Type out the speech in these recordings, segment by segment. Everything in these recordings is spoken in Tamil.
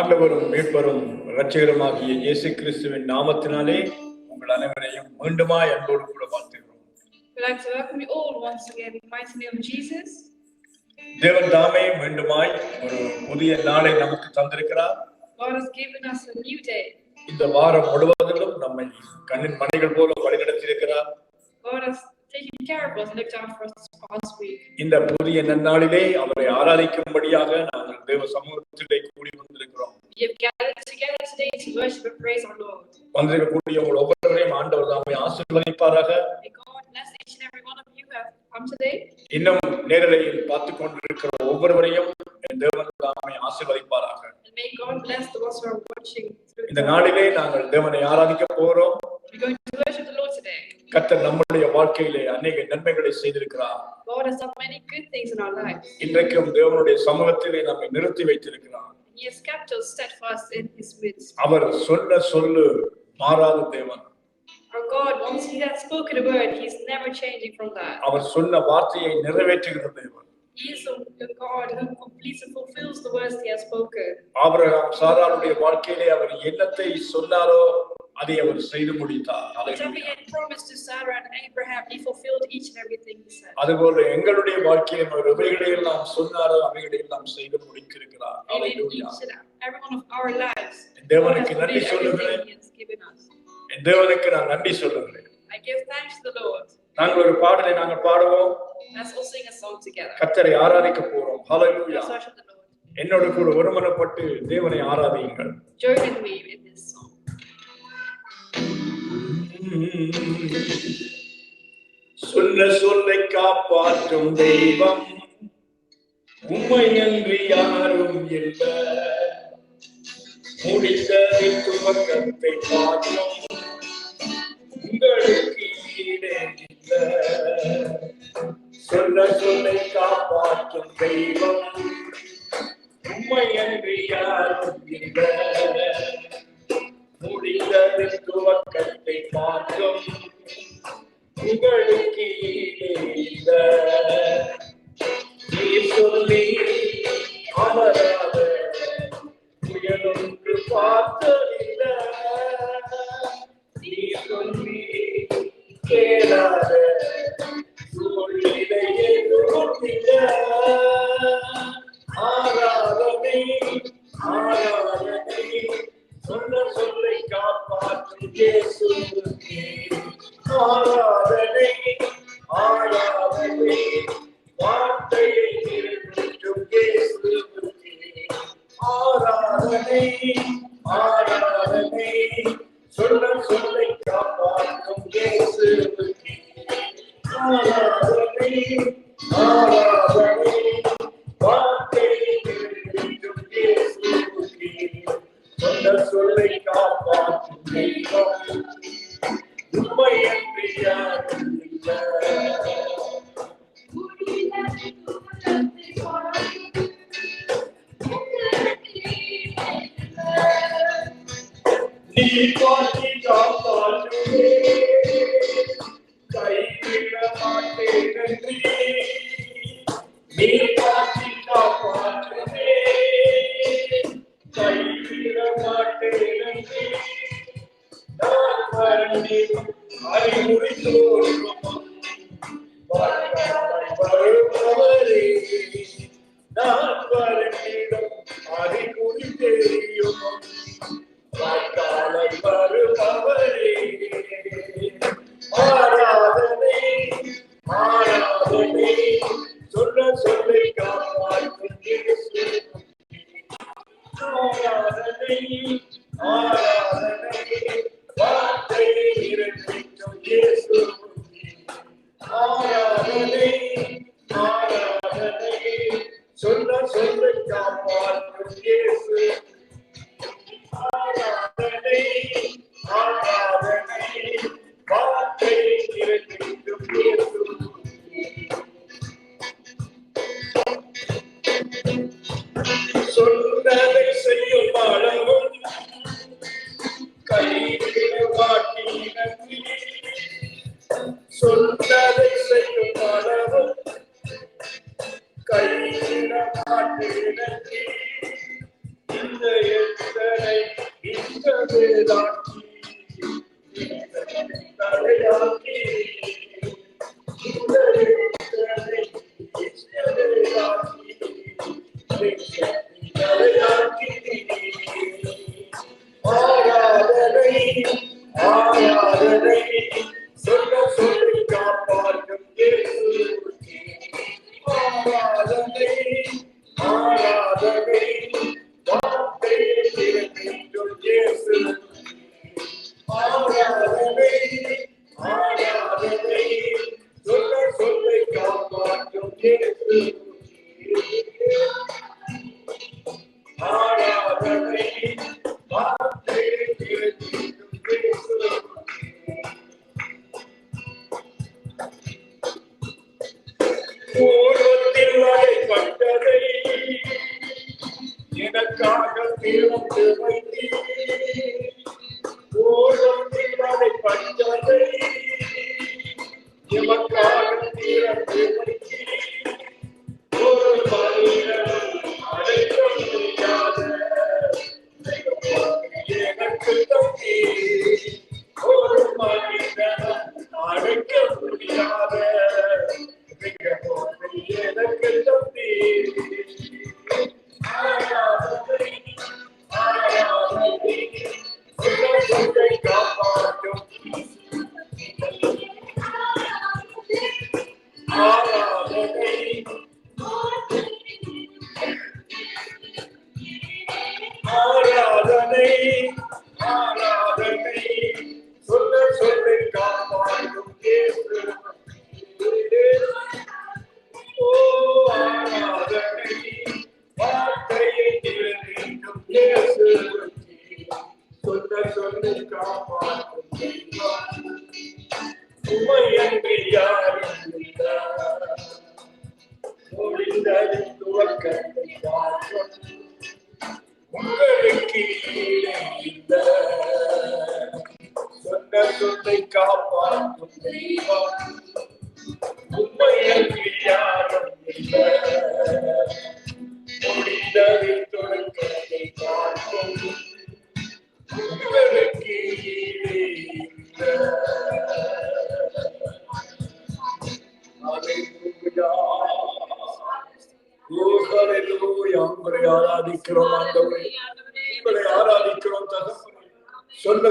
ஆண்டவரும் மீட்பரும் இரட்சகருமாகிய இயேசு கிறிஸ்துவின் நாமத்தினாலே உங்கள் அனைவரையும் மீண்டுமாய் அன்போடு கூட வாழ்த்துகிறோம். We'd like to welcome you all once again in the mighty name of Jesus. தேவன் தாமே மீண்டுமாய் ஒரு புதிய நாளை நமக்கு தந்திருக்கிறார். God has given us a new day. இந்த வாரம் முழுவதிலும் நம்மை கண்ணின் மணிகள் போல வழிநடத்தியிருக்கிறார். God has taken care of us and looked after us this past week. இந்த புதிய நன்னாளிலே அவரை ஆராதிக்கும்படியாக நாங்கள் தேவ சமூகத்திலே கூடி வந்திருக்கிறோம். We have gathered together today to worship and praise our Lord. வந்திருக்கக்கூடிய உங்கள் ஒவ்வொருவரையும் ஆண்டவர் தாமே ஆசீர்வதிப்பாராக. May God bless each and every one of you who have come today. இன்னும் நேரலையில் பார்த்துக் கொண்டிருக்கிற ஒவ்வொருவரையும் தேவன் தாமே ஆசீர்வதிப்பாராக. And may God bless the ones who are watching. இந்த நாளிலே நாங்கள் தேவனை ஆராதிக்க போகிறோம். We're going to worship the Lord today. கர்த்தர் நம்முடைய வாழ்க்கையிலே அநேக நன்மைகளை செய்திருக்கிறார். God has done many good things in our lives. இன்றைக்கும் தேவனுடைய சமூகத்திலே நம்மை நிறுத்தி வைத்திருக்கிறார். He has kept us steadfast in His midst. அவர் சொன்ன சொல்லு மாறாத தேவன். Our God, once He has spoken a word, He is never changing from that. அவர் சொன்ன வார்த்தையை நிறைவேற்றுகிற தேவன். He is the God who completes and fulfills the words He has spoken. Abraham சாராளுடைய வாழ்க்கையிலே அவர் என்னத்தை சொன்னாரோ அதை அவர் செய்து முடித்தார். Whatever He had promised to Sarah and Abraham, He fulfilled each and everything He said. அதுபோல எங்களுடைய வாழ்க்கையிலே அவர் எவைகளை எல்லாம் சொன்னாரோ அவைகளை எல்லாம் செய்து முடித்திருக்கிறார். ஹalleluya. Every one of our lives. தேவனுக்கு நன்றி சொல்லுகிறேன். தேவனுக்கு நான் நன்றி சொல்லுகிறேன். I give thanks to the Lord. நாங்கள் ஒரு பாடலை நாங்கள் பாடுவோம். Let's all sing a song together. கர்த்தரை ஆராதிக்க போறோம். ஹalleluya. Let's worship the Lord. என்னோடு கூட ஒருமனப்பட்டு தேவனை ஆராதியுங்கள். Join with me in this song. சொன்ன சொல்லை காப்பாற்றும் தெய்வம் உம்மையன்றி யாரும் இல்லை. முடித்த துவக்கத்தை பார்க்கும் உங்களுக்கு ஈடே இல்லை. சொன்ன சொல்லை காப்பாற்றும் தெய்வம் உம்மையன்றி யாரும் இல்லை. முடித்தது துவக்கத்தை பார்க்கும் உங்களுக்கு ஈடே இல்லை. நீ சொல்லி அமராத புயலொன்று பார்த்ததில்லை. நீ சொல்லி கேளாத சூழ்நிலை எதிர்கொண்டில்லை. ஆராதனை ஆராதனை சொன்ன சொல்லை காப்பாற்றும் இயேசுவுக்கே. ஆராதனை ஆராதனை வார்த்தையை நிறைவேற்றும் இயேசுவுக்கே. ஆராதனை ஆராதனை சொன்ன சொல்லை காப்பாற்றும் இயேசுவுக்கே. ஆராதனை ஆராதனை வார்த்தையை நிறைவேற்றும் இயேசுவுக்கே. சொன்ன சொல்லை காப்பாற்றும் தெய்வம் உம்மையன்றி யாரும் இல்லை. நீ பாட்டி காப்பாற்றுவே கைவிட மாட்டேன் நன்றி. நீ பாட்டி காப்பாற்றுவே கைவிட மாட்டேன் நன்றி. நான் வருகிறேன் அறிவுரை தோன்றும் வருபவரே. நான் வருகிறேன் அறிவுரை தெரியும் வாக்காளர் வருபவரே. ஆராதனை ஆராதனை சொன்ன சொல்லை காப்பாற்றும் இயேசுவுக்கே. ஆராதனை ஆராதனை வார்த்தையை நிறைவேற்றும் இயேசுவுக்கே. ஆராதனை ஆராதனை சொன்ன சொல்லை காப்பாற்றும் இயேசுவுக்கே. ஆராதனை ஆராதனை வார்த்தையை நிறைவேற்றும் இயேசுவுக்கே. சொன்னதை செய்யும் அளவும்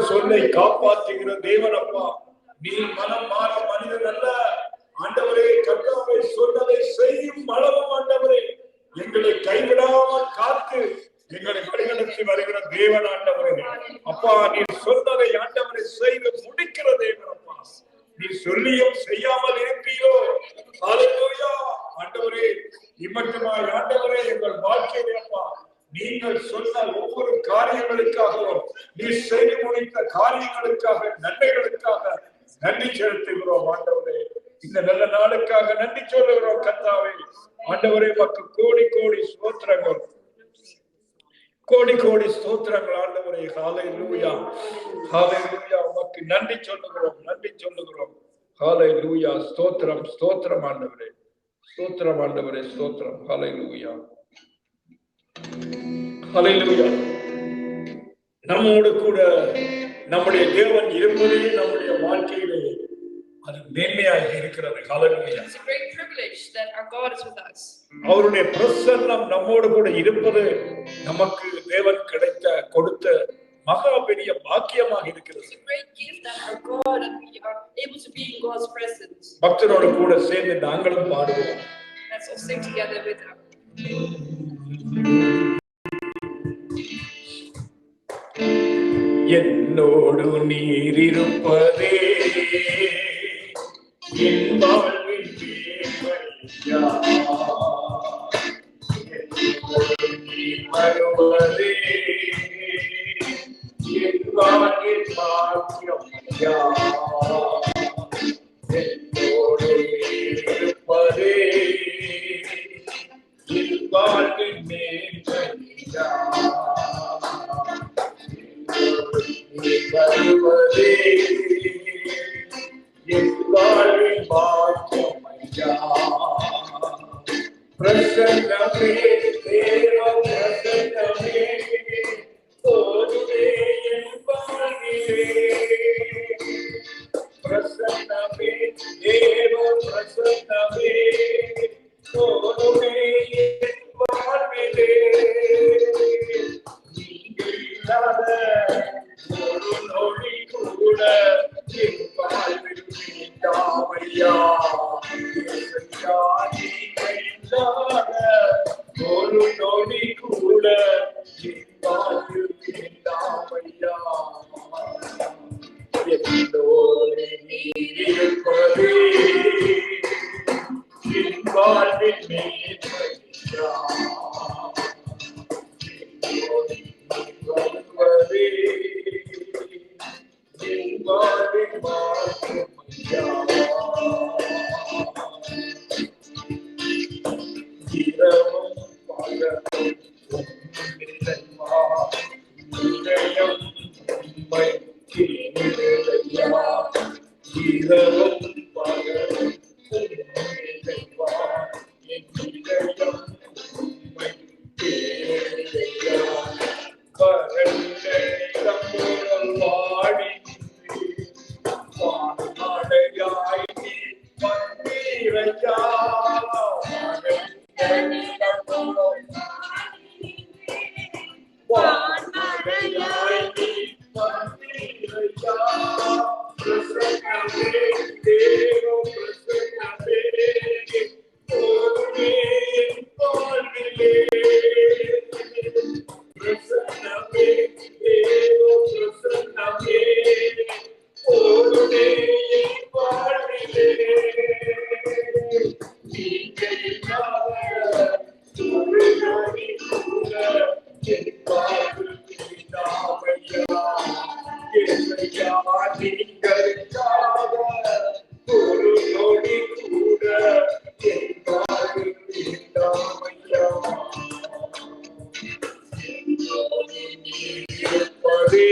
சொல்லை காப்பாற்றுகிற தேவன் அப்பா, நீ மனம் மாற மனிதன் அல்ல ஆண்டவரே. கர்த்தாவே சொன்னதை செய்யும் அளவும் ஆண்டவரே எங்களை கைவிடாமல் காத்து எங்களை வழிநடத்தி வருகிற தேவன் ஆண்டவரே. அப்பா, நீ சொன்னதை ஆண்டவரை செய்து முடிக்கிற தேவன் அப்பா. நீ சொல்லியும் செய்யாமல் இருப்பீரோ? ஹல்லேலூயா. ஆண்டவரே, இம்மட்டுமாய் ஆண்டவரே எங்கள் வாழ்க்கையிலே அப்பா, நீங்கள் சொன்ன ஒவ்வொரு காரியங்களுக்காகவும், நீ செய்து முடித்த காரியங்களுக்காக, நன்மைகளுக்காக நன்றி செலுத்துகிறோம் ஆண்டவரே. இந்த நல்ல நாளுக்காக நன்றி சொல்லுகிறோம் கர்த்தாவே. ஆண்டவரே, மக்கள் கோடி கோடி ஸ்தோத்திரங்கள், கோடி கோடி ஸ்தோத்திரங்கள் ஆண்டவரே. ஹல்லேலூயா, ஹல்லேலூயா. உமக்கு நன்றி சொல்லுகிறோம், நன்றி சொல்லுகிறோம். ஹல்லேலூயா. ஸ்தோத்திரம், ஸ்தோத்திரம் ஆண்டவரே, ஸ்தோத்திரம் ஆண்டவரே, ஸ்தோத்திரம். ஹல்லேலூயா, ஹல்லேலூயா. நம்மோடு கூட நம்முடைய தேவன் இருப்பதே நம்முடைய வாழ்க்கையிலே அது மேன்மையாக இருக்கிறது. ஹல்லேலூயா. It's a great privilege that our God is with us. அவருடைய பிரசன்னம் நம்மோடு கூட இருப்பது நமக்கு தேவன் கொடுத்த மகா பெரிய பாக்கியமாக இருக்கிறது. It's a great gift that our God and we are able to be in God's presence. பக்தரோடு கூட சேர்ந்து நாங்களும் பாடுவோம். Let's all sing together with them. என்னோடு நீர் இருப்பதே என் வாழ்வின் மேன்மையா, என்னோடு நீர் வருவதே என் வாழ்வின் பாக்கியம் ஐயா. என்னோடு நீர் இருப்பதே என் வாழ்வின் மேன்மையா, வருவதே என் வாழ்வின் பாக்கியம் ஐயா. பிரசன்னமே தேவ பிரசன்னமே போதுமே என் ஒரு நொடி கூட என் வாழ்வில் வேண்டாமையா. இயேசையா, நீங்க இல்லாத ஒரு நொடி கூட என் வாழ்வில் வேண்டாமையா. என்னோடு நீர் இருப்பதே என் வாழ்வின் மேன்மையா. என்னோடு நீர் வருவதே என் வாழ்வின் மாற்றமையா. இரவும் பகலும் உம்மிடமா இதயம் உம்மை தேடுதையா. இரவும் பகலும் உம்மிடமா என் இதயம் உம்மை தேடுதையா. வறண்ட நிலமுறம் வாடி வானமழையாய் நீ வந்தீரையா. வான்மழையாய் நீ வந்தீரையா. பிரசன்னமே தேவ பிரசன்னமே போதுமே என் வாழ்விலே. பிரசன்னமே தேவ பிரசன்னமே போதுமே என் வாழ்விலே. நீங்க இல்லாத ஒரு நொடி கூட என் வாழ்வில் வேண்டாமையா. இயேசையா, நீங்க இல்லாத ஒரு நொடி கூட என் வாழ்வில் வேண்டாமையா. என்னோடு நீர் இருப்பதே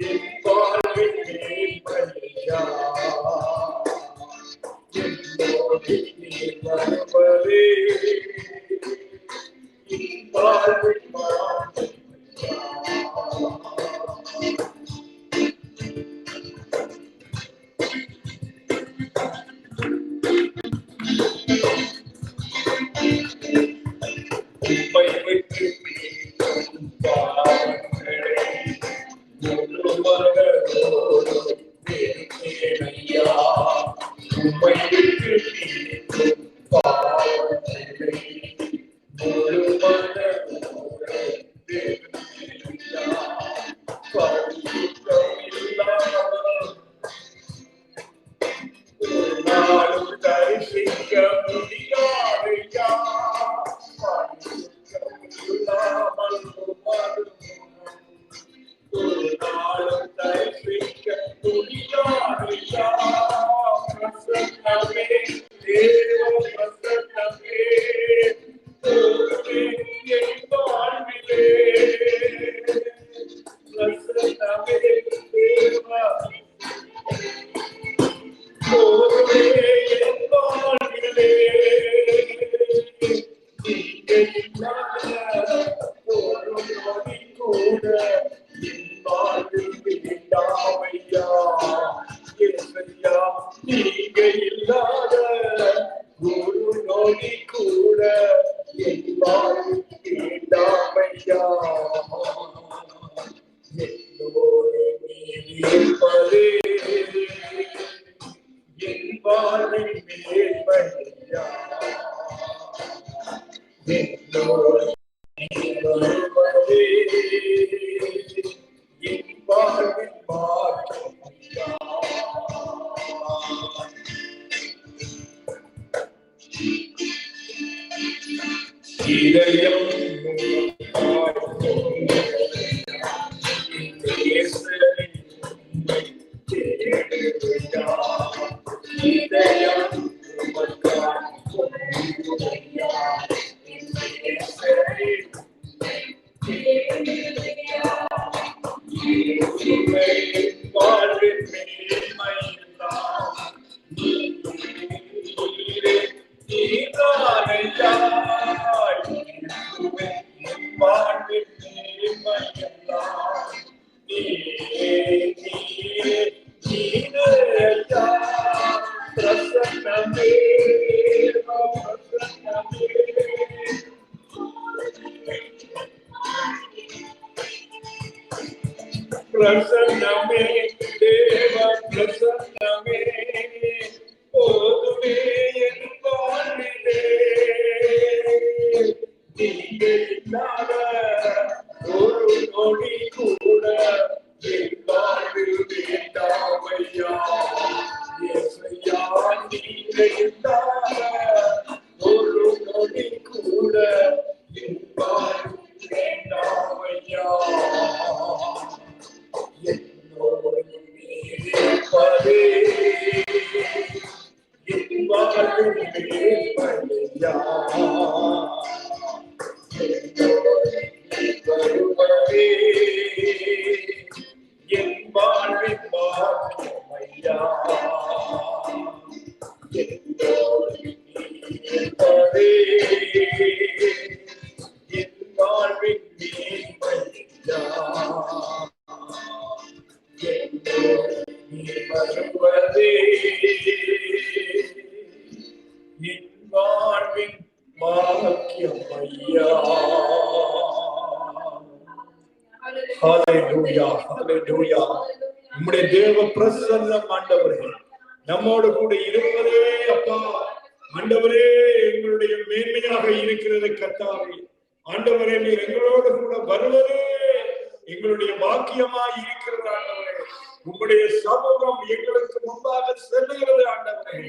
என் வாழ்வின் மேன்மையா. என்னோடு நீர் வருவதே என் வாழ்வின் மாற்றமையா. உம்மை விட்டு பிரிக்கும் பாவங்களை முழு மனதோடு வெறுத்தேனையா. உம்மை விட்டு பிரிக்கும் பாவங்களை முழு மனதோடு வெறுத்தேனையா. பரிசுத்தம் இல்லாமல் ஒரு நாளும் தரிசிக்க முடியாதையா. இல்லாமல் ஒரு நாளும் தரிசிக்க முடியாதையா. பிரசன்னமே தேவ பிரசன்னமே போதுமே என் வாழ்விலே. பிரசன்னமே தேவ போதுமே என் வாழ்விலே. நீங்க இல்லாத ஒரு நொடி கூட என் வாழ்வில் வேண்டாமையா. இயேசையா, நீங்க இல்லாத ஒரு நொடி கூட என் வாழ்வில் வேண்டாமையா. என்னோடு நீர் இருப்பதே என் வாழ்வின் மேன்மையா. என்னோடு நீர் வருவதே பிரசன்னமே தேவ பிரசன்னமே போதுமே என் வாழ்விலே. நீங்க இல்லாத ஒரு நொடி கூட என் வாழ்வில் வேண்டாமையா. இயேசையா, நீங்க இல்லாத ஒரு நொடி கூட என் வாழ்வில் வேண்டாமையா. என்னோடு இருப்பதே என் வாழ்வில் வேண்டாமையா. வருவதே என் வாழ்வின் பாக்கியமையா. என்னோடு இருப்பதே என் வாழ்வின் மேன்மையா. என்னோடு வருவதே என் வாழ்வின் பாக்கியமையா. ஹல்லேலூயா, ஹல்லேலூயா. நம்முடைய தேவ பிரசன்னம் ஆண்டவரே நம்மோடு கூட இருப்பதே அப்பா. ஆண்டவரே, எங்களுடைய மேன்மையாக இருக்கிறது கர்த்தாவே. ஆண்டவரே, நீர் எங்களோடு கூட வருவதே எங்களுடைய பாக்கியமாய் இருக்கிறது ஆண்டவரே. உம்முடைய சமூகம் எங்களுக்கு முன்பாக செல்லுகிறது ஆண்டவரே.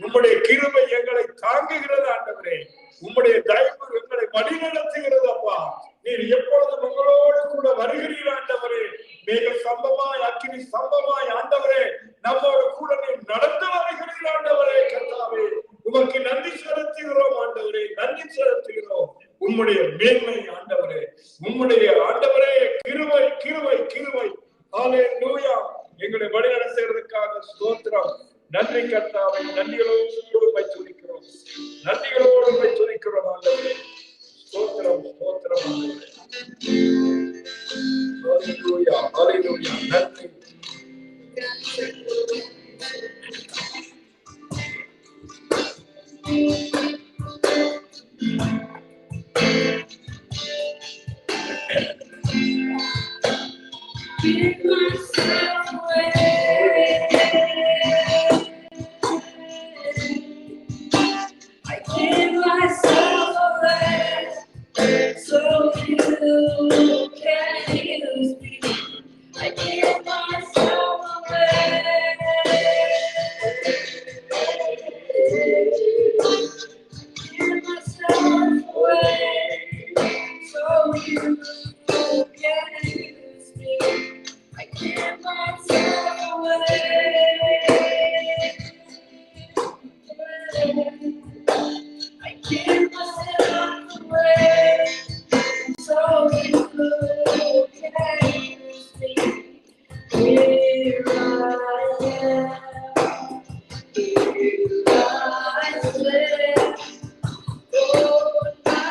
உம்முடைய கிருபை எங்களை தாங்குகிறது ஆண்டவரே. உம்முடைய தயவு எங்களை வழிநடத்துகிறது அப்பா. நீர் எப்பொழுதும் உங்களோடு கூட வருகிறீர் ஆண்டவரே. மேக சம்பமாய் அக்கினி சம்பமாய் ஆண்டவரே நம்மோடு கூட நீர் நடந்து வருகிறீர் ஆண்டவரே. கர்த்தாவே, உமக்கு நன்றி செலுத்துகிறோம் ஆண்டவரே, நன்றி செலுத்துகிறோம். உம்முடைய மேன்மை ஆண்டவரே, உம்முடைய ஆண்டவரே கிருபை கிருபை கிருபை. ஹல்லேலூயா. எங்களை வழி நடத்துகிறதுக்காக ஸ்தோத்திரம். நன்றி கர்த்தாவை. நன்றிகளோடு துதிக்கிறோம், நன்றிகளோடு துதிக்கிறோம் ஆண்டவரே. ஸ்தோத்திரம் ஸ்தோத்திரம் ஆண்டவரே. ஹல்லேலூயா, ஹல்லேலூயா. நன்றி. Give myself away. I give myself away so you can use me. I give myself away. Give myself away so you can use me. I give myself away. I give myself away so you can use me. Here I am, here I stand. Lord, my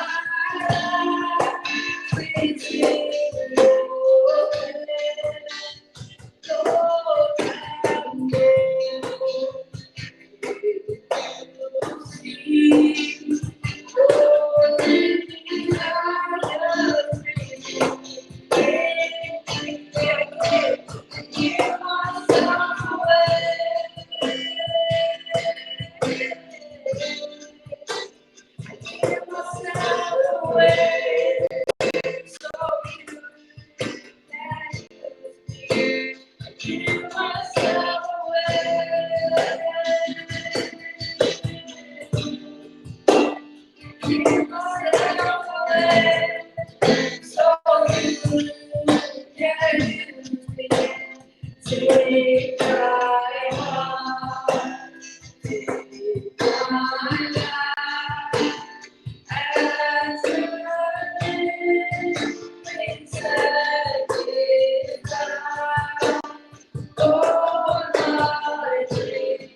life is in your hands. Lord, I'm going to see. Lord, give myself away. Give myself away so you can use me. Give myself away. Give myself away so you can use me. Take my heart, take my life, and turn it inside it out. Lord, my dreams,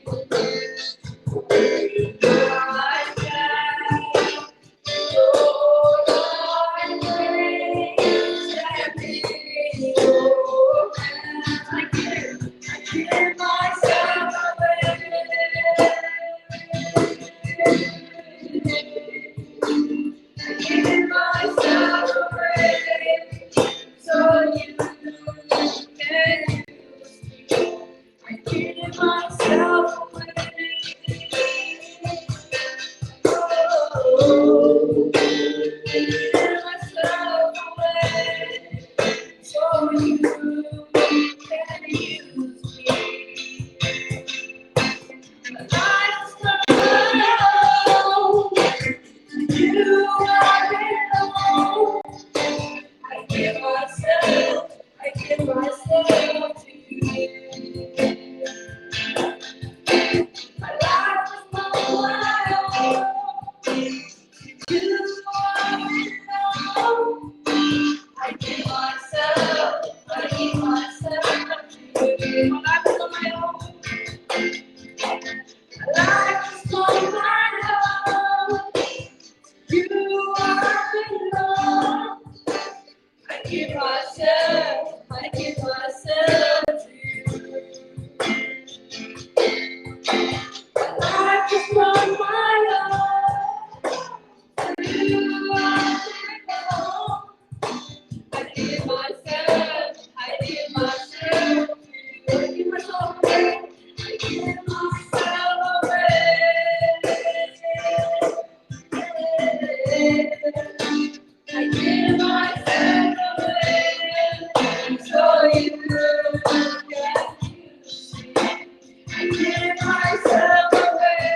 my path. Lord, my dreams, and in your hands. I give you can use me. My life is not my own. You are alone. I give myself to you. My life is not my own. You are alone. I give myself to you. My life is not my own. My life is not my own. You are alone. I give myself to you. My life is not my own. You are alone. I give myself to you. I give myself away. I give myself away. I give myself away, so you can use me. I give myself away.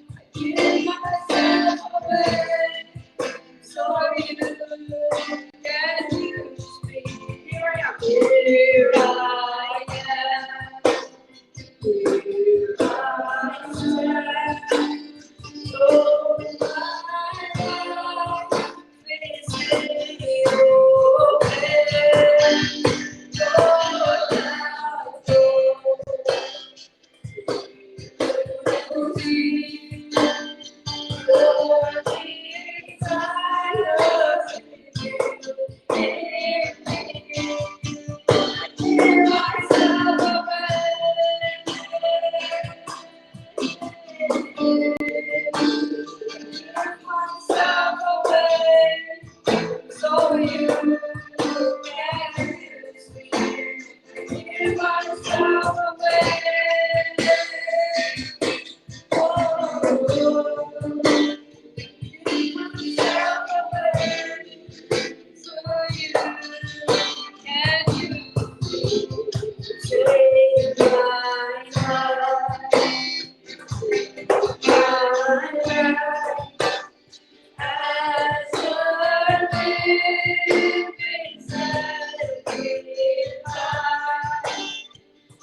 I give myself away, so you can use me. Here I am. Here I am. Here I am. Oh, my life is in your hands. Lord, myself away, so you can use me. Give myself away. Oh, give myself away, so you can use me. Take my heart, my life. As a living sacrifice,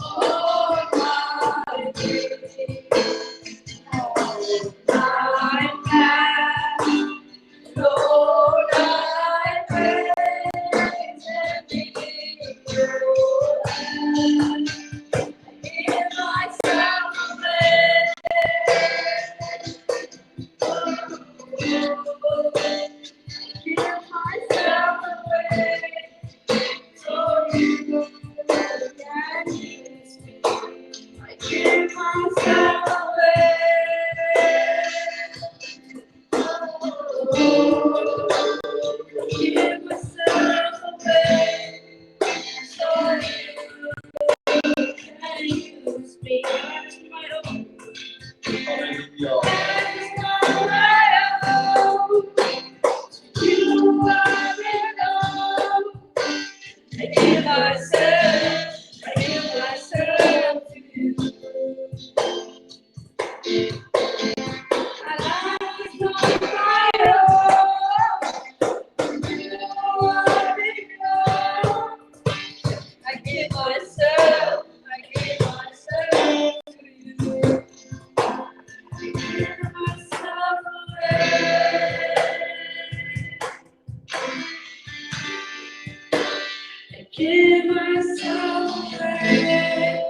all my days, all my past, Lord, I praise and give your hand. Give myself away. Give myself away, so you can use me. I give myself away. Give myself away, so you can use me. That's my own. Hallelujah. That's my own. You are enough. I give myself to you. My life is not my own. You are enough. I give myself to you. I give myself away. I give myself away,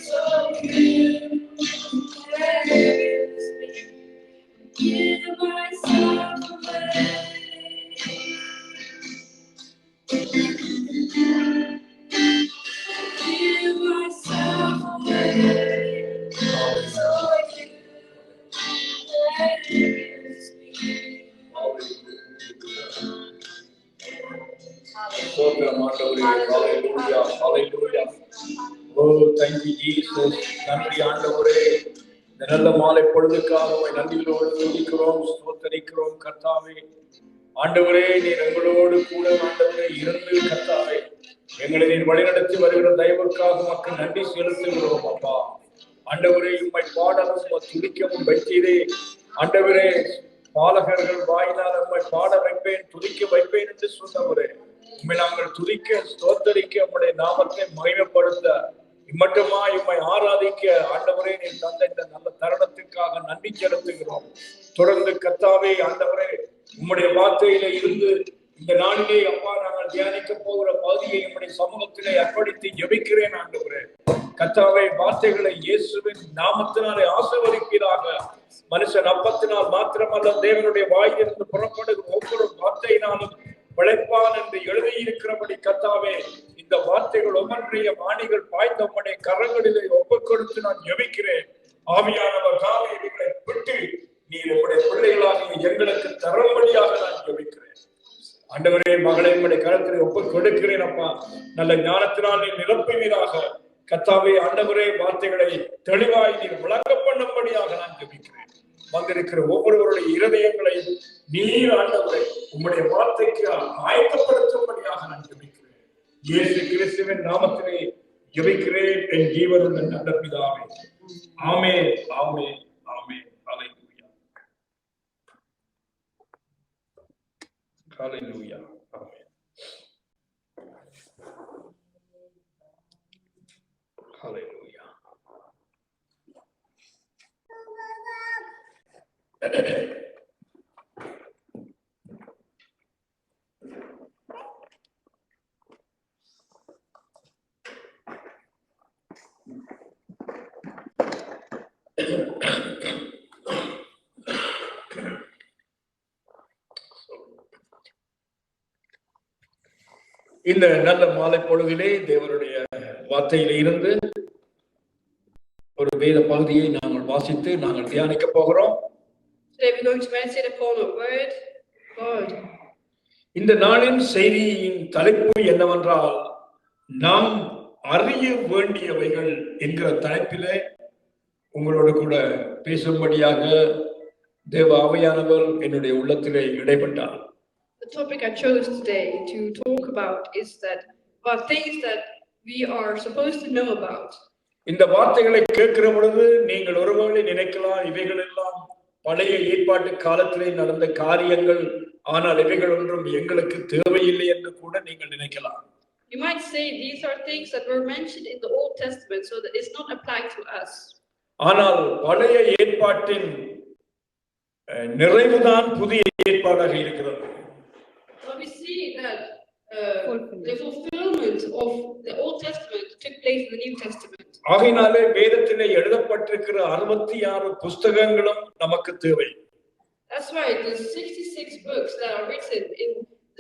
so you can use me. Give myself away. Give myself away, so you can use me. ஸ்தோத்திரம் ஆண்டவரே. Hallelujah. Hallelujah. Oh, thank you, Jesus. நன்றி ஆண்டவரே. இந்த நல்ல மாலை பொழுதுக்காக நன்றிகளோடு துதிக்கிறோம், ஸ்தோத்தரிக்கிறோம் கர்த்தாவே. ஆண்டவரே, நீர் எங்களோடு கூட ஆண்டவரே இருந்து கர்த்தாவே எங்களை நீர் வழிநடத்தி வருகிற தயவுக்காக மக்கள் நன்றி செலுத்துகிறோம் அப்பா. ஆண்டவரே, உம்மை பாடவும் துதிக்கவும் வைத்தீரே. ஆண்டவரே, பாலகர்கள் வாயினால் உம்மை பாட வைப்பேன், துதிக்க வைப்பேன் என்று சொன்னவரே, உம்மை நாங்கள் துதிக்க ஸ்தோத்தரிக்க உம்முடைய நாமத்தை மகிமைப்படுத்த இம்மட்டுமா உம்மை ஆராதிக்க ஆண்டவரே நீர் தந்த இந்த நல்ல தருணத்துக்காக நன்றி செலுத்துகிறோம். தொடர்ந்து கர்த்தாவே ஆண்டவரே, உம்முடைய வார்த்தையில இருந்து இந்த நாளிலே அப்பா நாங்கள் தியானிக்க போகிற பகுதியை உம்முடைய சமூகத்திலே அர்ப்பணித்து ஜெபிக்கிறேன் ஆண்டவரே. கர்த்தாவே, வார்த்தைகளை இயேசுவின் நாமத்தினாலே ஆசீர்வதிப்பீராக. மனுஷன் அப்பத்தினால் மாத்திரமல்ல, தேவனுடைய வாயிலிருந்து புறப்படுகிற ஒவ்வொரு வார்த்தையினாலும் பிழைப்பான் என்று எழுதியிருக்கிறபடி கர்த்தாவே, இந்த வார்த்தைகள் ஒவ்வொன்றையும் ஆணிகள் பாய்ந்த உம்முடைய கரங்களிலே ஒப்புக் கொடுத்து நான் ஜெபிக்கிறேன். ஆவியானவர் தாமே இவைகளை விட்டு நீர் உம்முடைய பிள்ளைகளாக எங்களுக்கு தரும்படியாக நான் ஜெபிக்கிறேன். ஆண்டவரே, மகளை உம்முடைய கரத்திலே ஒப்புக் கொடுக்கிறேன் அப்பா. நல்ல ஞானத்தினால் நீர் நிரப்புவீராக. கர்த்தாவே ஆண்டவரே, வார்த்தைகளை தெளிவாய் நீர் விளங்க பண்ணும்படியாக நான் ஜெபிக்கிறேன். வந்திருக்கிற ஒவ்வொருவருடைய இருதயங்களை நீர் ஆண்டவரை உம்முடைய வார்த்தைக்கு ஆயத்தப்படுத்தும்படியாக நான் ஜெபிக்கிறேன். இயேசு கிறிஸ்துவின் நாமத்திலே ஜெபிக்கிறேன் என் ஜீவனுள்ள நல்ல பிதாவே. ஆமென், ஆமென், ஆமென். ஹல்லேலூயா, ஹல்லேலூயா, ஆமென், ஹல்லேலூயா. இந்த நல்ல மாலை பொழுதிலே தேவனுடைய வார்த்தையில இருந்து ஒரு வேத பகுதியை நாங்கள் வாசித்து நாங்கள் தியானிக்க போகிறோம். Today we're going to meditate upon a word, God. இந்த நாளின் செய்தியின் தலைப்பு என்னவென்றால், நாம் அறிய வேண்டியவைகள் என்கிற தலைப்பிலே உங்களோடு கூட பேசும்படியாக தேவ ஆவியானவர் என்னுடைய உள்ளத்திலே இடைப்பட்டார். The topic I chose today to talk about is about things that we are supposed to know about. இந்த வார்த்தைகளை கேட்கிற பொழுது நீங்கள் ஒருவேளை நினைக்கலாம், இவைகள் எல்லாம் பழைய ஏற்பாட்டு காலத்திலே நடந்த காரியங்கள், ஆனால் இவைகள் ஒன்றும் எங்களுக்கு தேவையில்லை என்று கூட நீங்கள் நினைக்கலாம். You might say these are things that were mentioned in the Old Testament, so that it's not applied to us. ஆனால் பழைய ஏற்பாட்டின் நிறைவுதான் புதிய ஏற்பாடாக இருக்கிறது. But we see that the fulfillment of the Old Testament took place in the New Testament. ஆகையினாலே வேதத்திலே எழுதப்பட்டிருக்கிற 66 புத்தகங்களும் நமக்கு தேவை. That's right. The 66 books that are written in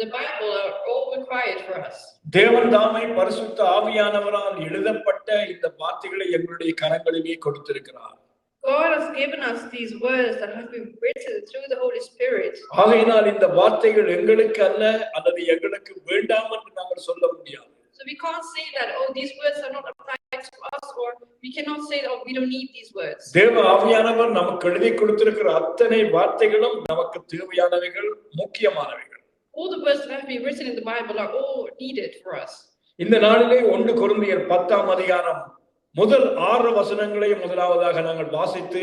the Bible are all required for us. தேவன் தாமே பரிசுத்த ஆவியானவரால் எழுதப்பட்ட இந்த வார்த்தைகளை எங்களுடைய கரங்களிலே கொடுத்திருக்கிறார். God has given us these words that have been written through the Holy Spirit. ஆகையினால் இந்த வார்த்தைகள் எங்களுக்கு அல்ல அல்லது எங்களுக்கு வேண்டாம் என்று நாங்கள் சொல்ல முடியாது. So we can't say that, oh, these words are not applied to us, or we cannot say that, oh, we don't need these words. தேவ ஆவியானவர் நமக்கு எழுதி கொடுத்திருக்கிற அத்தனை வார்த்தைகளும் நமக்கு தேவையானவைகள், முக்கியமானவைகள். All the words that have been written in the Bible are all needed for us. இந்த நாளிலே 1 கொரிந்தியர் 10ஆம் அதிகாரம் முதல் 6 வசனங்களை முதலாவதாக நாங்கள் வாசித்து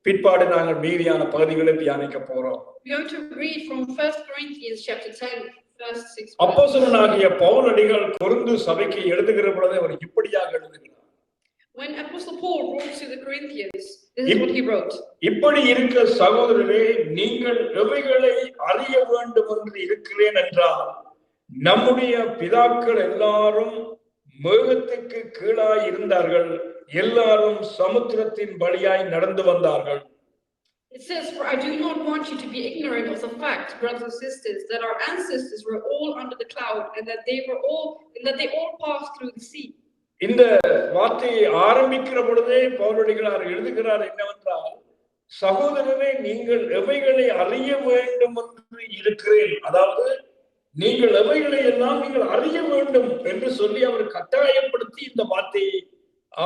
பிற்பாடு நாங்கள் மீதியான பகுதிகளை தியானிக்க போறோம். We are going to read from 1 Corinthians chapter 10 verse 6. அப்போஸ்தலனாகிய பவுலடிகள் கொரிந்து சபைக்கு எழுதுகிற பொழுது அவர் இப்படியாக எழுதுகிறார். When Apostle Paul wrote to the Corinthians, this is what he wrote. இப்படி இருக்க சகோதரரே, நீங்கள் எவைகளை அறிய வேண்டும் என்று இருக்கிறேன் என்றால், நம்முடைய பிதாக்கள் எல்லாரும் மேகத்துக்கு கீழாய் இருந்தார்கள், எல்லாரும் சமுத்திரத்தின் வழியாய் நடந்து வந்தார்கள். It says, for I do not want you to be ignorant of the fact, brothers and sisters, that our ancestors were all under the cloud, and that they all passed through the sea. இந்த வார்த்தையை ஆரம்பிக்கிற பொழுதே பவுலடிகளார் எழுதுகிறார் என்னவென்றால், சகோதரரே, நீங்கள் எவைகளை அறிய வேண்டும் என்று இருக்கிறேன், அதாவது நீங்கள் எவைகளை எல்லாம் நீங்கள் அறிய வேண்டும் என்று சொல்லி அவர் கட்டாயப்படுத்தி இந்த வார்த்தையை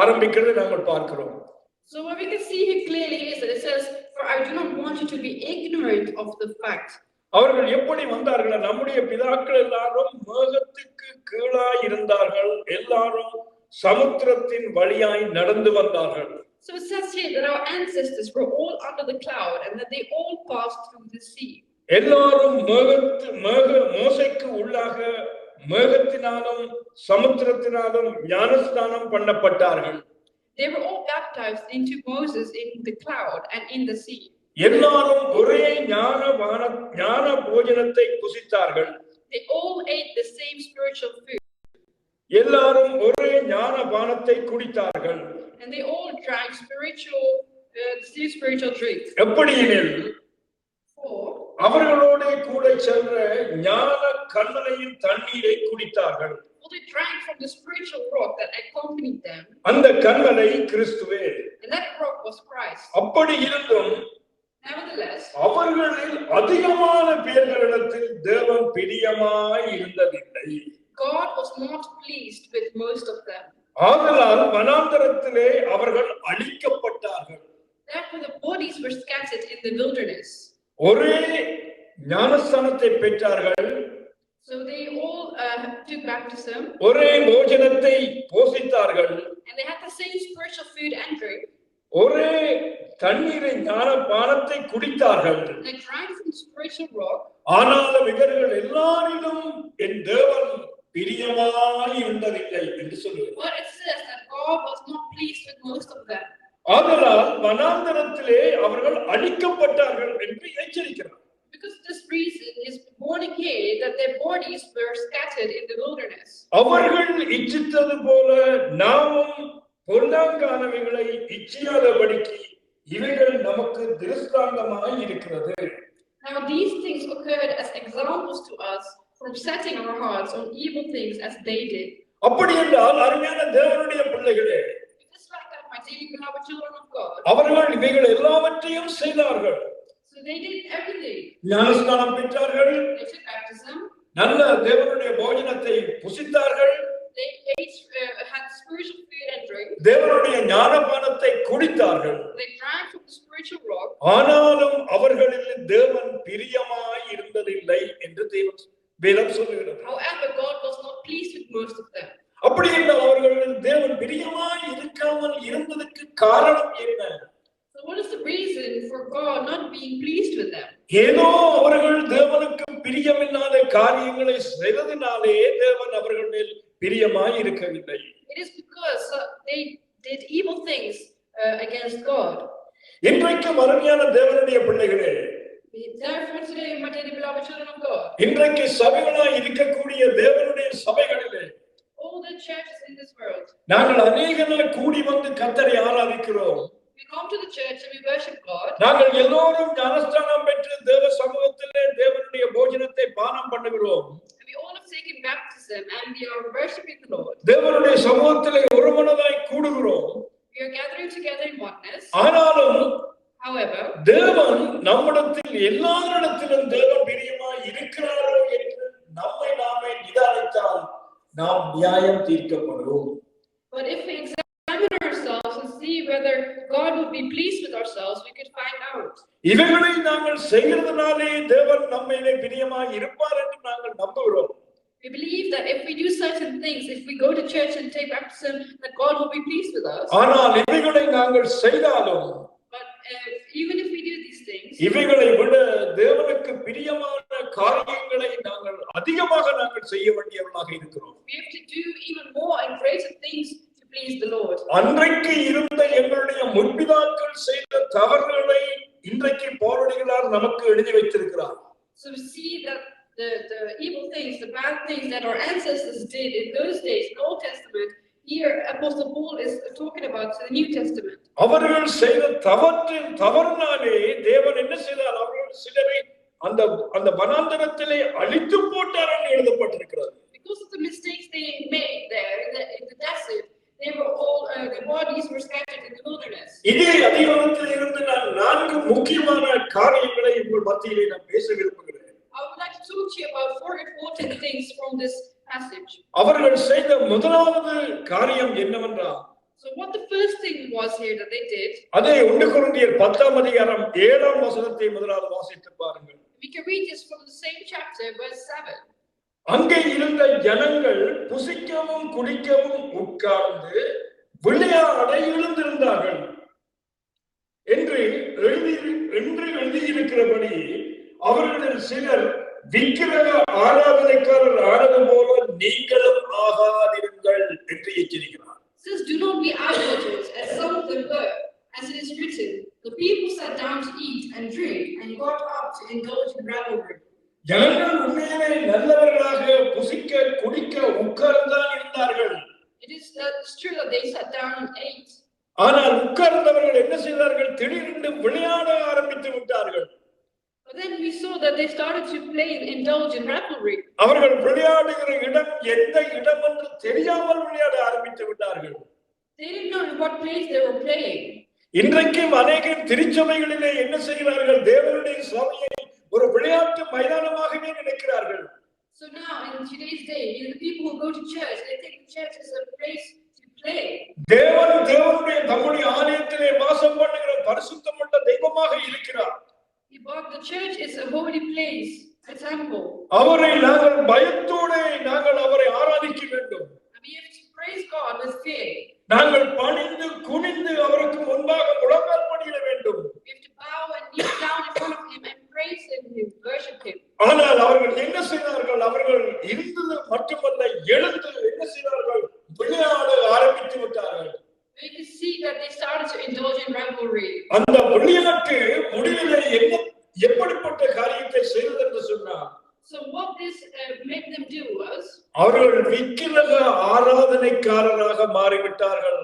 ஆரம்பிக்கிறதை நாங்கள் பார்க்கிறோம். So what we can see here clearly is that it says, "For I do not want you to be ignorant of the fact." அவர்கள் எப்படி வந்தார்கள்? நம்முடைய பிதாக்கள் எல்லாரும் மேகத்துக்கு கீழாய் இருந்தார்கள், எல்லாரும் சமுத்திரத்தின் வழியாய் நடந்து வந்தார்கள். So it says here that our ancestors were all under the cloud and that they all passed through the sea. எல்லாரும் மோசைக்கு உள்ளாக மேகத்தினாலும் சமுத்திரத்தினாலும் ஞானஸ்நானம் பண்ணப்பட்டார்கள். They were all baptized into Moses in the cloud and in the sea. எல்லாரும் ஒரே ஞான போஜனத்தை புசித்தார்கள். They all ate the same spiritual food. எல்லாரும் ஒரே ஞான பானத்தை குடித்தார்கள். And they all drank spiritual drink. எப்படியெனில் அவர்களோட கூட சென்ற ஞான கண்மலையின் தண்ணீரை குடித்தார்கள். They drank from the spiritual rock that accompanied them. அந்த கண்மலை கிறிஸ்துவே. And that rock was Christ. அப்படி இருந்தும் Nevertheless, அவர்களில் அதிகமான பேர்களிடத்தில் தேவன் பிரியமாய் இருந்ததில்லை. God was not pleased with most of them. ஆதலால் வனாந்தரத்திலே அவர்கள் அழிக்கப்பட்டார்கள். Therefore the bodies were scattered in the wilderness. ஒரே ஞானஸ்நானத்தை பெற்றார்கள். So they all took baptism. ஒரே போஜனத்தை போசித்தார்கள். And they had the same spiritual food and drink. ஒரே தண்ணீரை ஞான பானத்தை குடித்தார்கள். They drank from the spiritual rock. ஆனாலும் இவர்கள் எல்லாரிலும் என் தேவன் பிரியமாய் இருந்ததில்லை என்று சொல்லுகிறார். But it says that God was not pleased with most of them. ஆதலால் வனாந்தரத்திலே அவர்கள் அழிக்கப்பட்டார்கள் என்று எச்சரிக்கிறார். Because this reason is warning here that their bodies were scattered in the wilderness. அவர்கள் இச்சித்தது போல நாமும் பொல்லாங்கானவைகளை இச்சியாதபடிக்கு இவைகள் நமக்கு திருஷ்டாந்தமாய் இருக்கிறது. Now these things occurred as examples to us from setting our hearts on evil things as they did. அப்படி என்றால் அருமையான தேவனுடைய பிள்ளைகளே, Just like that, my dearly beloved children of God. அவர்கள் இவைகள் எல்லாவற்றையும் செய்தார்கள். So they did everything. ஞானஸ்நானம் பெற்றார்கள். They took baptism. நல்ல தேவனுடைய போஜனத்தை புசித்தார்கள். They had spiritual food and drink. தேவனுடைய ஞானபானத்தை குடித்தார்கள். They drank from the spiritual rock. ஆனாலும் அவர்களில் தேவன் பிரியமாய் இருந்ததில்லை என்று வேதம் சொல்லுகிறது. However, God was not pleased with most of them. அப்படி என்றால் அவர்களில் தேவன் பிரியமாய் இருக்காமல் இருந்ததற்கு காரணம் என்ன? So what is the reason for God not being pleased with them? ஏதோ அவர்கள் தேவனுக்கு பிரியமில்லாத காரியங்களை செய்ததினாலே தேவன் அவர்கள் மேல் பிரியமாய் இருக்கவில்லை. It is because they did evil things against God. இன்றைக்கு அருமையான தேவனுடைய பிள்ளைகளே, Therefore today, my dearly beloved children of God, இன்றைக்கு சபைகளாய் இருக்கக்கூடிய தேவனுடைய சபைகளிலே all the churches in this world, நாங்கள் அநேகமாக கூடி வந்து கர்த்தரை ஆராதிக்கிறோம். we come to the church and we worship God. நாங்கள் எல்லோரும் ஞானஸ்நானம் பெற்று தேவ சமூகத்திலே தேவனுடைய போஜனத்தை பானம் பண்ணுகிறோம். We all have taken baptism and we are worshiping the Lord. தேவனுடைய சமூகத்திலே ஒருமனதாய் கூடுகிறோம். We are gathering together in oneness. ஆனாலும் However, தேவன் நம்மிடத்தில் எல்லாரிடத்திலும் தேவன் பிரியமாய் இருக்கிறாரோ என்று நம்மை நாமே நிதானித்தால் நாம் நியாயம் தீர்க்கப்படுவோம். but if we examine ourselves and see whether God will be pleased with ourselves, we could find out. இவைகளை நாங்கள் செய்கிறதுனாலே தேவன் நம்மையிலே பிரியமாய் இருப்பார் என்று நாங்கள் நம்புகிறோம். We believe that if we do certain things, if we go to church and take baptism, that God will be pleased with us. ஆனால் இவைகளை நாங்கள் செய்தாலும் But even if we do these things, இவைகளை விட தேவனுக்கு பிரியமான காரியங்களை நாங்கள் அதிகமாக நாங்கள் செய்ய வேண்டியவர்களாக இருக்கிறோம். we have to do even more and greater things to please the Lord. அன்றைக்கு இருந்த எங்களுடைய முற்பிதாக்கள் செய்த தவறுகளை இன்றைக்கு பவுலடிகளார் நமக்கு எழுதி வைத்திருக்கிறார். So we see that the evil things, the bad things that our ancestors did in those days, in the Old Testament, here Apostle Paul is talking about the New Testament. அவர்கள் செய்த தவறினாலே தேவன் என்ன செய்தார்? அவர்கள் சிலரை அந்த வனாந்தரத்திலே அழித்து போட்டார் என்று எழுதப்பட்டிருக்கிறது. Because of the mistakes they made there in the desert, they were all the bodies were scattered in the wilderness. இதே அதிகாரத்தில் இருந்து நான் 4 முக்கியமான காரியங்களை உங்கள் மத்தியிலே நான் பேச விரும்புகிறேன். I would like to talk to you about 4 important things from this passage. அவர்கள் செய்த முதலாவது காரியம் என்னவென்றால், So what the first thing was here that they did, அதே 1 கொரிந்தியர் 10ஆம் அதிகாரம் 7ஆம் வசனத்தை முதலாவது வாசித்து பாருங்கள். we can read this from the same chapter, verse 7. அங்கே இருந்த ஜனங்கள் புசிக்கவும் குடிக்கவும் உட்கார்ந்து விளையாட எழுந்திருந்தார்கள் என்று எழுதியிருக்கிறபடி அவர்களில் சிலர் விக்கிரக ஆராதனைக்காரர் ஆனது போல நீங்களும் ஆகாதிருங்கள் என்று எச்சரிக்கிறார். Says, do not be idolaters, as some of them were, as it is written, the people sat down to eat and drink and got up to indulge in revelry. ஜனங்கள் உண்மையிலே நல்லவர்களாக புசிக்க குடிக்க உட்கார்ந்தான் இருந்தார்கள். It is true that they sat down and ate. ஆனால் உட்கார்ந்தவர்கள் என்ன செய்தார்கள்? திடீரென்று விளையாட ஆரம்பித்து விட்டார்கள். But then we saw that they started to play and indulge in revelry. அவர்கள் விளையாடுகிற இடம் எந்த இடம் என்று தெரியாமல் விளையாட ஆரம்பித்து விட்டார்கள். They didn't know in what place they were playing. இன்றைக்கும் அநேக திருச்சபைகளிலே என்ன செய்கிறார்கள்? தேவனுடைய சபையை ஒரு விளையாட்டு மைதானமாகவே நினைக்கிறார்கள். So now in today's day, the people who go to church, they think church is a place to play. தேவனுடைய தம்முடைய ஆலயத்திலே வாசம் பண்ணுகிற பரிசுத்தமுள்ள தெய்வமாக இருக்கிறார். The church is a holy place, a temple. அவரை நாங்கள் பயத்தோடு நாங்கள் அவரை ஆராதிக்க வேண்டும். We have to praise God with fear. நாங்கள் பணிந்து குனிந்து அவருக்கு முன்பாக முழங்கால் படியிட வேண்டும். We have to bow and kneel down in front of him and praise him, worship him. ஆனால் அவர்கள் என்ன செய்தார்கள்? அவர்கள் இருந்தது மட்டுமல்ல, எழுந்து என்ன செய்தார்கள்? விளையாட ஆரம்பித்து விட்டார்கள். We can see that they started to indulge in revelry. அந்த விளையாட்டு முடிவிலே எப்படிப்பட்ட காரியத்தை செய்தது என்று சொன்னார். So what this made them do was, அவர்கள் விக்கிரக ஆராதனைக்காரராக மாறிவிட்டார்கள்.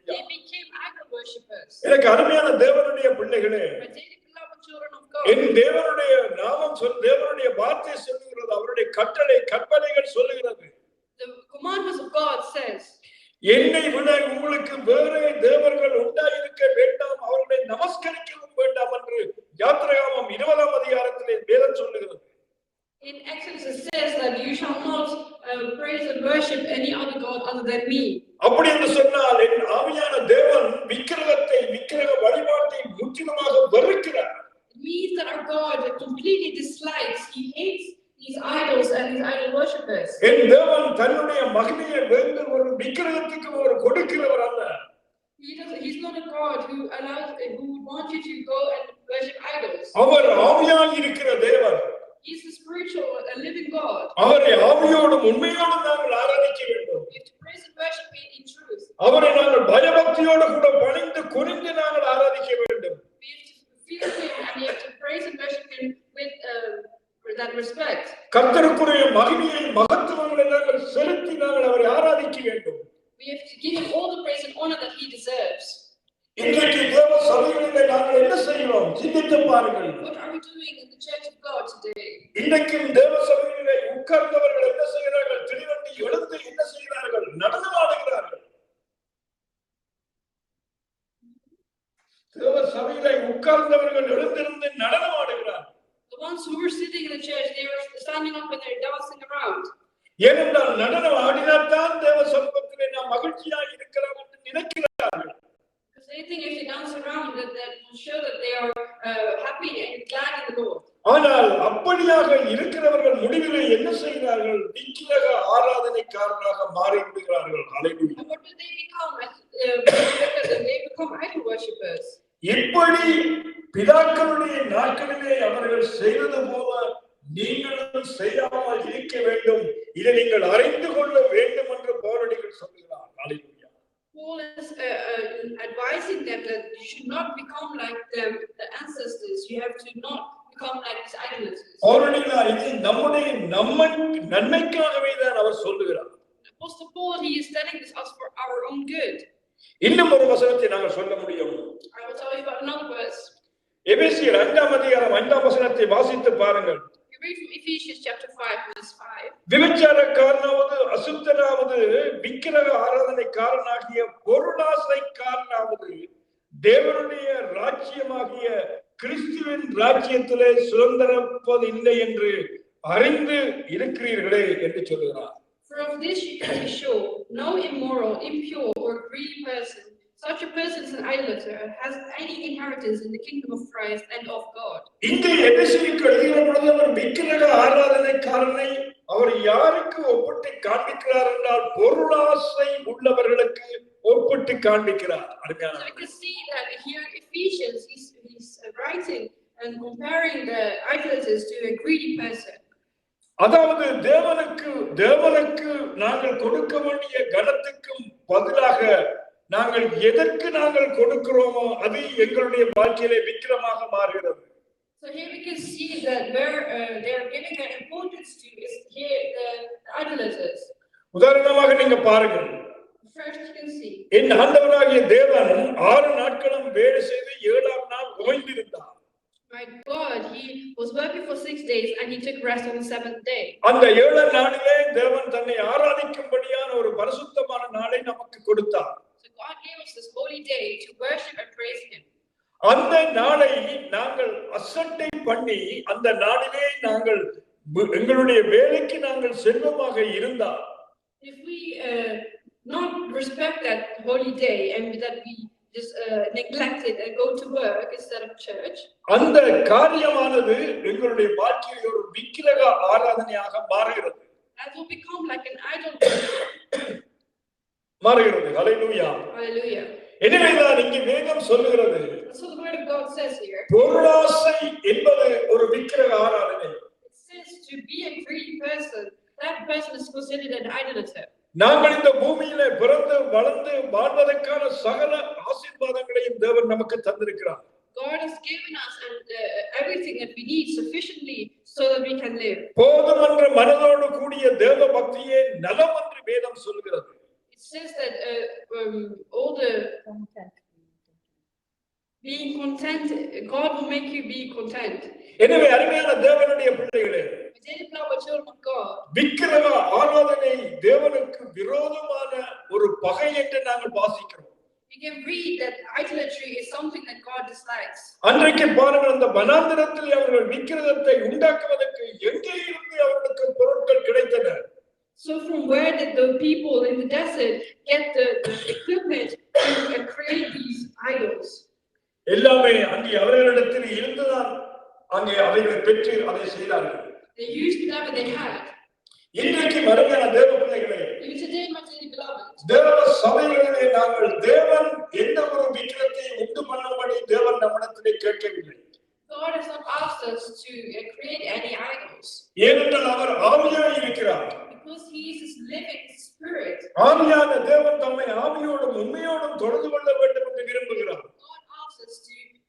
they became idol worshippers. எனக்கு அருமையான தேவனுடைய பிள்ளைகளே, என் தேவனுடைய நாமம் தேவனுடைய வார்த்தை சொல்லுகிறது, அவருடைய கட்டளை கற்பனைகள் சொல்லுகிறது. The commandments of God says, என்னை விட உங்களுக்கு வேறு தேவர்கள் உண்டாயிருக்க வேண்டாம், அவர்களை நமஸ்கரிக்கவும் வேண்டாம் என்று யாத்திராகமம் 20ஆம் அதிகாரத்திலே வேதம் சொல்லுகிறது. In Exodus it says that you shall not praise and worship any other god other than me. அப்படி என்று சொன்னால் என் ஆவியான தேவன் விக்கிரக வழிபாட்டை முற்றிலுமாக வெறுக்கிறார். It means that our God completely dislikes, he hates these idols and these idol worshippers. என் தேவன் தன்னுடைய மகிமையை வேண்டு ஒரு விக்கிரகத்துக்கு ஒரு கொடுக்கிறவர் அல்ல. He's not a God who would want you to go and worship idols. அவர் ஆவியாய் இருக்கிற தேவன். He's a spiritual, a living God. அவரை ஆவியோடும் உண்மையோடும் நாங்கள் ஆராதிக்க வேண்டும். We have to praise and worship him in truth. அவரை நாங்கள் பயபக்தியோடு கூட பணிந்து குனிந்து நாங்கள் ஆராதிக்க வேண்டும். We have to fear him and we have to praise and worship him with that respect. கர்த்தருக்குரிய மகிமையை மகத்துவங்களை நாங்கள் செலுத்தி நாங்கள் அவரை ஆராதிக்க வேண்டும். We have to give him all the praise and honor that he deserves. இன்றைக்கு தேவ சபைகளிலே நாங்கள் என்ன செய்கிறோம்? சிந்தித்து பாருங்கள். What are we doing in the church of God today? இன்றைக்கு தேவ சபைகளிலே உட்கார்ந்தவர்கள் என்ன செய்கிறார்கள்? திடீரென்று எழுந்து என்ன செய்கிறார்கள்? நடனம் ஆடுகிறார்கள். தேவ சபையிலே உட்கார்ந்தவர்கள் எழுந்திருந்து நடனம் ஆடுகிறார்கள். The ones who were sitting in the church, they were standing up and they're dancing around. ஏனென்றால் நடனம் ஆடினால்தான் தேவ சமூகத்திலே நாம் மகிழ்ச்சியாக இருக்கலாம் என்று நினைக்கிறார்கள். Because they think if they dance around, that will show that they are happy and glad in the Lord. ஆனால் அப்படியாக இருக்கிறவர்கள் முடிவிலே என்ன செய்கிறார்கள்? விக்கிரக ஆராதனைக்காரராக மாறி விடுகிறார்கள். ஹல்லேலூயா. And what do they become? They become idol worshippers. இப்படி பிதாக்களுடைய நாட்களிலே அவர்கள் செய்தது போல நீங்களும் செய்யாமல் இருக்க வேண்டும், இதை நீங்கள் அறிந்து கொள்ள வேண்டும் என்று பவுலடிகள் சொல்கிறார். ஹல்லேலூயா. Paul is advising them that you should not become like the ancestors. You have to not become like these idolaters. பவுலடிகள் இது நம்முடைய நன்மைக்காகவே தான் அவர் சொல்லுகிறார். Apostle Paul, he is telling this us for our own good. இன்னும் ஒரு வசனத்தை நாங்கள் சொல்ல முடியும். I will tell you about another verse. எபேசியர் 5ஆம் அதிகாரம் 5ஆம் வசனத்தை வாசித்து பாருங்கள். You read from Ephesians chapter 5 verse 5. விபச்சாரக்காரனாவது அசுத்தனாவது விக்கிரக ஆராதனைக்காரனாகிய பொருளாசைக்காரனாவது தேவனுடைய ராஜ்யமாகிய கிறிஸ்துவின் ராஜ்யத்திலே சுதந்திரப்பதில்லை என்று அறிந்து இருக்கிறீர்களே என்று சொல்லுகிறார். For of this you can be sure, no immoral, impure, or greedy person, such a person as an idolater, has any inheritance in the kingdom of Christ and of God. இங்கே எபேசியருக்கு எழுதின பொழுது அவர் விக்கிரக ஆராதனைக்காரனை அவர் யாருக்கு ஒப்பிட்டு காண்பிக்கிறார் என்றால் பொருளாசை உள்ளவர்களுக்கு ஒப்பிட்டு காண்பிக்கிறார். So you can see that here in Ephesians he's writing and comparing the idolaters to a greedy person. அதாவது தேவனுக்கு நாங்கள் கொடுக்க வேண்டிய கனத்துக்கும் பதிலாக நாங்கள் எதற்கு நாங்கள் கொடுக்கிறோமோ அது எங்களுடைய வாழ்க்கையிலே விக்கிரமாக மாறுகிறது. So here we can see that where they are giving an importance to is here the idolaters. உதாரணமாக நீங்க பாருங்கள். First you can see. என் ஆண்டவராகிய தேவன் 6 நாட்களும் வேலை செய்து 7ஆம் நாள் ஓய்ந்திருந்தார். My God, he was working for 6 days and he took rest on the 7th day. அந்த 7ஆம் நாளிலே தேவன் தன்னை ஆராதிக்கும்படியான ஒரு பரிசுத்தமான நாளை நமக்கு கொடுத்தார். So God gave us this holy day to worship and praise him. அந்த நாளை நாங்கள் அசட்டை பண்ணி அந்த நாளிலே நாங்கள் எங்களுடைய வேலைக்கு நாங்கள் செல்வமாக இருந்தால், if we not respect that holy day and that we just neglect it and go to work instead of church, அந்த காரியமானது எங்களுடைய வாழ்க்கையில் ஒரு விக்கிரக ஆராதனையாக மாறுகிறது. that will become like an idol. மாறுகிறது. ஹல்லேலூயா. Hallelujah. எனவேதான் இங்கே வேதம் சொல்லுகிறது, So the word of God says here, பொருளாசை என்பது ஒரு விக்கிரக ஆராதனை. it says to be a greedy person, that person is considered an idolater. நாங்கள் இந்த பூமியிலே பிறந்து வளர்ந்து வாழ்வதற்கான சகல ஆசீர்வாதங்களையும் தேவன் நமக்கு தந்திருக்கிறார். God has given us everything that we need sufficiently so that we can live. போதுமென்ற மனதோடு கூடிய தேவ பக்தியே நலம் என்று வேதம் சொல்கிறது. It says that all the being content, God will make you be content. எனவே அருமையான தேவனுடைய பிள்ளைகளே, Children of God, விக்கிரக ஆராதனை தேவனுக்கு விரோதமான ஒரு பகை என்று நாங்கள் வாசிக்கிறோம். we can read that idolatry is something that God dislikes. அன்றைக்கு பாருங்கள், அந்த வனாந்திரத்தில் அவர்கள் விக்கிரகத்தை உண்டாக்குவதற்கு எங்கே இருந்து அவர்களுக்கு பொருட்கள் கிடைத்தன? So from where did the people in the desert get the equipment to create these idols? எல்லாமே அங்கே அவர்களிடத்தில் இருந்துதான் அங்கே அவைகளை பெற்று அதை செய்தார்கள். They used whatever they had. இன்றைக்கு மறுமையான தேவ பிள்ளைகளே, Even today, my dearly beloved, தேவ சபைகளிலே நாங்கள் தேவன் எந்த ஒரு விக்கிரகத்தை உண்டு பண்ணும்படி தேவன் நம்மிடத்திலே கேட்கவில்லை. God has not asked us to create any idols. ஏனென்றால் அவர் ஆவியாய் இருக்கிறார். Because he is his living spirit. ஆவியான தேவன் தம்மை ஆவியோடும் உண்மையோடும் தொடர்பு கொள்ள வேண்டும் என்று விரும்புகிறார். God asks us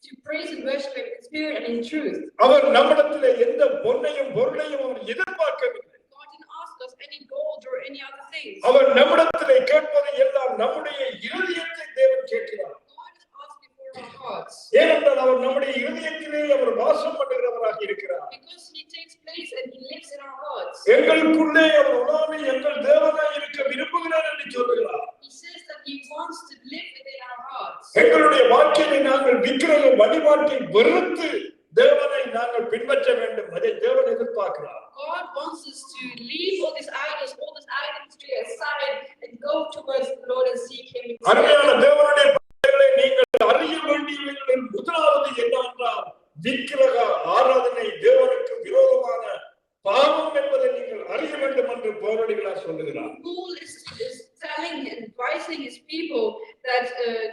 to praise and worship him in spirit and in truth. அவர் நம்மிடத்திலே எந்த பொன்னையும் பொருளையும் அவர் எதிர்பார்க்கவில்லை. God didn't ask us any gold or any other things. அவர் நம்மிடத்திலே கேட்பது எல்லாம் நம்முடைய இருதயத்தை தேவன் கேட்கிறார். God is asking for our hearts. ஏனென்றால் அவர் நம்முடைய இருதயத்திலே அவர் வாசம் பண்ணுகிறவராக இருக்கிறார். Because he takes place and he lives in our hearts. எங்களுக்குள்ளே அவர் உலாவி எங்கள் தேவனாய் இருக்க விரும்புகிறார் என்று சொல்லுகிறார். He says that he wants to live within our hearts. எங்களுடைய வாழ்க்கையை நாங்கள் விக்கிரக வழிபாட்டை வெறுத்து தேவனை நாங்கள் பின்பற்ற வேண்டும். அதை தேவன் எதிர்பார்க்கிறார். God wants us to leave all these idolatry aside and go towards the Lord and seek him. அருமையான தேவனுடைய பிள்ளைகளே, நீங்கள் அறிய வேண்டியவைகளில் முதலாவது என்னவென்றால் விக்கிரக ஆராதனை தேவனுக்கு விரோதமான பாவம் என்பதை நீங்கள் அறிய வேண்டும் என்று பவுலடிகளார் சொல்லுகிறார். Paul is telling and advising his people that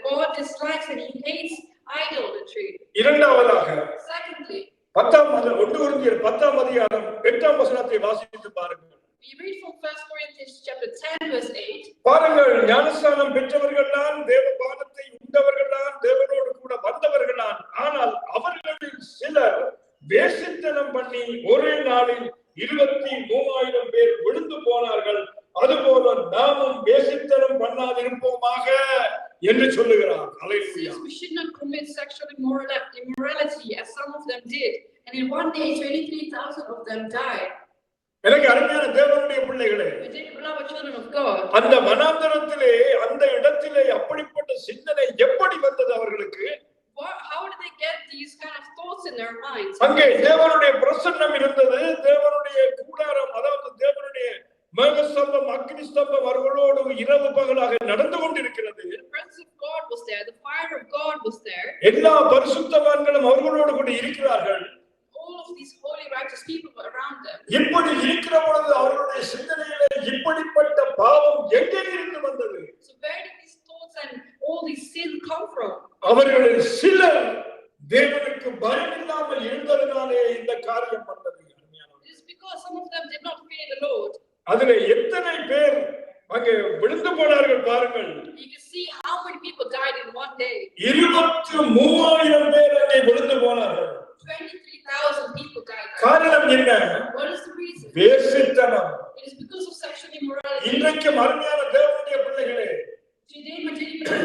God dislikes and he hates idolatry. இரண்டாவதாக, Secondly, 1 கொரிந்தியர் 10ஆம் அதிகாரம் 8ஆம் வசனத்தை வாசித்து பாருங்கள். we read from 1 Corinthians chapter 10 verse 8. பாருங்கள், ஞானஸ்நானம் பெற்றவர்கள்தான் தேவபானத்தை உண்டவர்கள்தான் தேவனோடு கூட வந்தவர்கள்தான். ஆனால் அவர்களில் சிலர் வேசித்தனம் பண்ணி ஒரே நாளில் 23,000 பேர் விழுந்து போனார்கள். அதுபோல நாமும் வேசித்தனம் பண்ணாதிருப்போமாக என்று சொல்லுகிறார். அல்லேலூயா. We should not commit sexual immorality as some of them did, and in one day 23,000 of them died. எனக்கு அருமையான தேவனுடைய பிள்ளைகளே, Beloved children of God, அந்த வனாந்தரத்திலே அந்த இடத்திலே அப்படிப்பட்ட சிந்தனை எப்படி வந்தது அவர்களுக்கு? how did they get these kind of thoughts in their minds? அங்கே தேவனுடைய பிரசன்னம் இருந்தது. தேவனுடைய கூடாரம், அதாவது தேவனுடைய மேகஸ்தம்பம் இரவு பகலாக நடந்து கொண்டிருக்கிறது. The presence of God was there. The fire of God was there. எல்லா பரிசுத்தவான்களும் அவர்களோடு கூட இருக்கிறார்கள். All of these holy, righteous people were around them. இப்படி இருக்கிற பொழுது அவர்களுடைய சிந்தனையிலே இப்படிப்பட்ட பாவம் எங்கே இருந்து வந்தது? So where did these thoughts and all these sins come from? அவர்களில் சிலர் தேவனுக்கு பயமில்லாமல் இருந்ததனாலே இந்த காரியம் வந்தது. It is because some of them did not fear the Lord. அதிலே எத்தனை பேர் அங்கே விழுந்து போனார்கள் பாருங்கள். You can see how many people died in one day. 23,000 பேர் அங்கே விழுந்து போனார்கள். 23,000 people died. காரணம் என்ன? What is the reason? வேசித்தனம். It is because of sexual immorality. இன்றைக்கு அருமையான தேவனுடைய பிள்ளைகளே, Today, my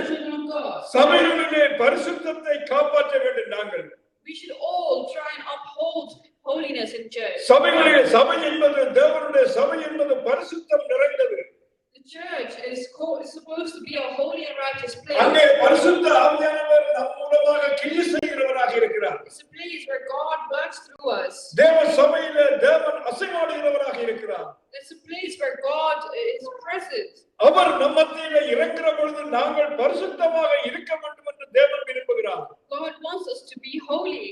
children of God, சபைகளிலே பரிசுத்தத்தை காப்பாற்ற வேண்டும். நாங்கள் we should all try and uphold holiness in church. சபைகளிலே சபை என்பது தேவனுடைய சபை என்பது பரிசுத்தம் நிறைந்தது. The church is supposed to be a holy and righteous place. அங்கே பரிசுத்த ஆவியானவர் நம் மூலமாக கிரியை செய்கிறவராக இருக்கிறார். It's a place where God works through us. தேவ சபையிலே தேவன் அசைவாடுகிறவராக இருக்கிறார். It's a place where God is present. அவர் நம் மத்தியிலே இறங்குற பொழுது நாங்கள் பரிசுத்தமாக இருக்க வேண்டும் என்று தேவன் விரும்புகிறார். God wants us to be holy.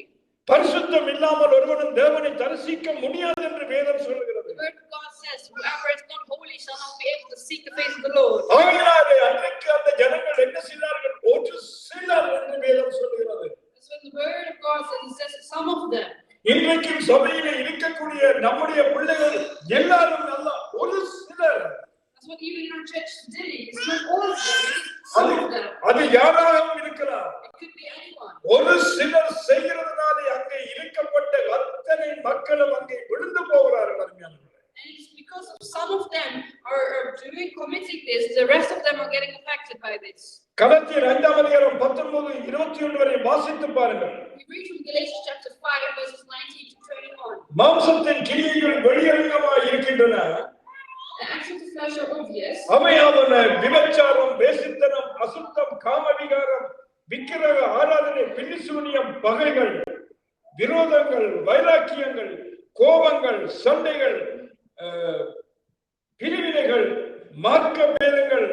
பரிசுத்தம் இல்லாமல் ஒருவனும் தேவனை தரிசிக்க முடியாது என்று வேதம் சொல்கிறது. The word of God says, whoever is not holy shall not be able to seek the face of the Lord. ஆகையாலே அன்றைக்கு அந்த ஜனங்கள் என்ன செய்தார்கள்? ஒரு சிலர் என்று வேதம் சொல்கிறது. That's what the word of God says. It says some of them. இன்றைக்கும் சபையிலே இருக்கக்கூடிய நம்முடைய பிள்ளைகள் எல்லாரும் நல்ல ஒரு சிலர். That's what even in our church today, it's not all of them, it is some of them. அது யாராகவும் இருக்கலாம். It could be anyone. ஒரு சிலர் செய்கிறதுனாலே அங்கே இருக்கப்பட்ட அத்தனை மக்களும் அங்கே விழுந்து போகிறார்கள். அருமையானவர்களே, And it's because of some of them are committing this, the rest of them are getting affected by this. கலத்தியர் 5:19-21 வரை வாசித்து பாருங்கள். We read from Galatians chapter 5 verses 19 to 21. மாம்சத்தின் கிரியைகள் வெளியரங்கமாய் இருக்கின்றன. The acts of the flesh are obvious. அவையாவன விபச்சாரம், வேசித்தனம், அசுத்தம், காமவிகாரம், விக்கிரக ஆராதனை, பில்லிசூனியம், பகைகள், விரோதங்கள், வைராக்கியங்கள், கோபங்கள், சண்டைகள், பிரிவினைகள், மார்க்க பேதங்கள்,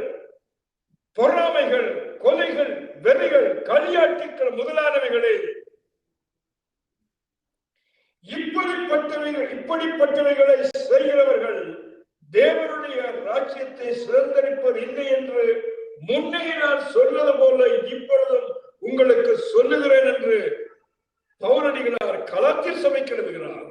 பொறாமைகள், கொலைகள், வெறிகள், களியாட்டுக்கள் முதலானவைகளே. இப்படிப்பட்டவைகளை செய்கிறவர்கள் தேவனுடைய ராஜ்யத்தை சுதந்தரிப்பது இல்லை என்று முன்னே நான் சொன்னது போல இப்பொழுதும் உங்களுக்கு சொல்லுகிறேன் என்று பவுலடிகளார் கலாத்தியர் சபைக்கு எழுதுகிறார்.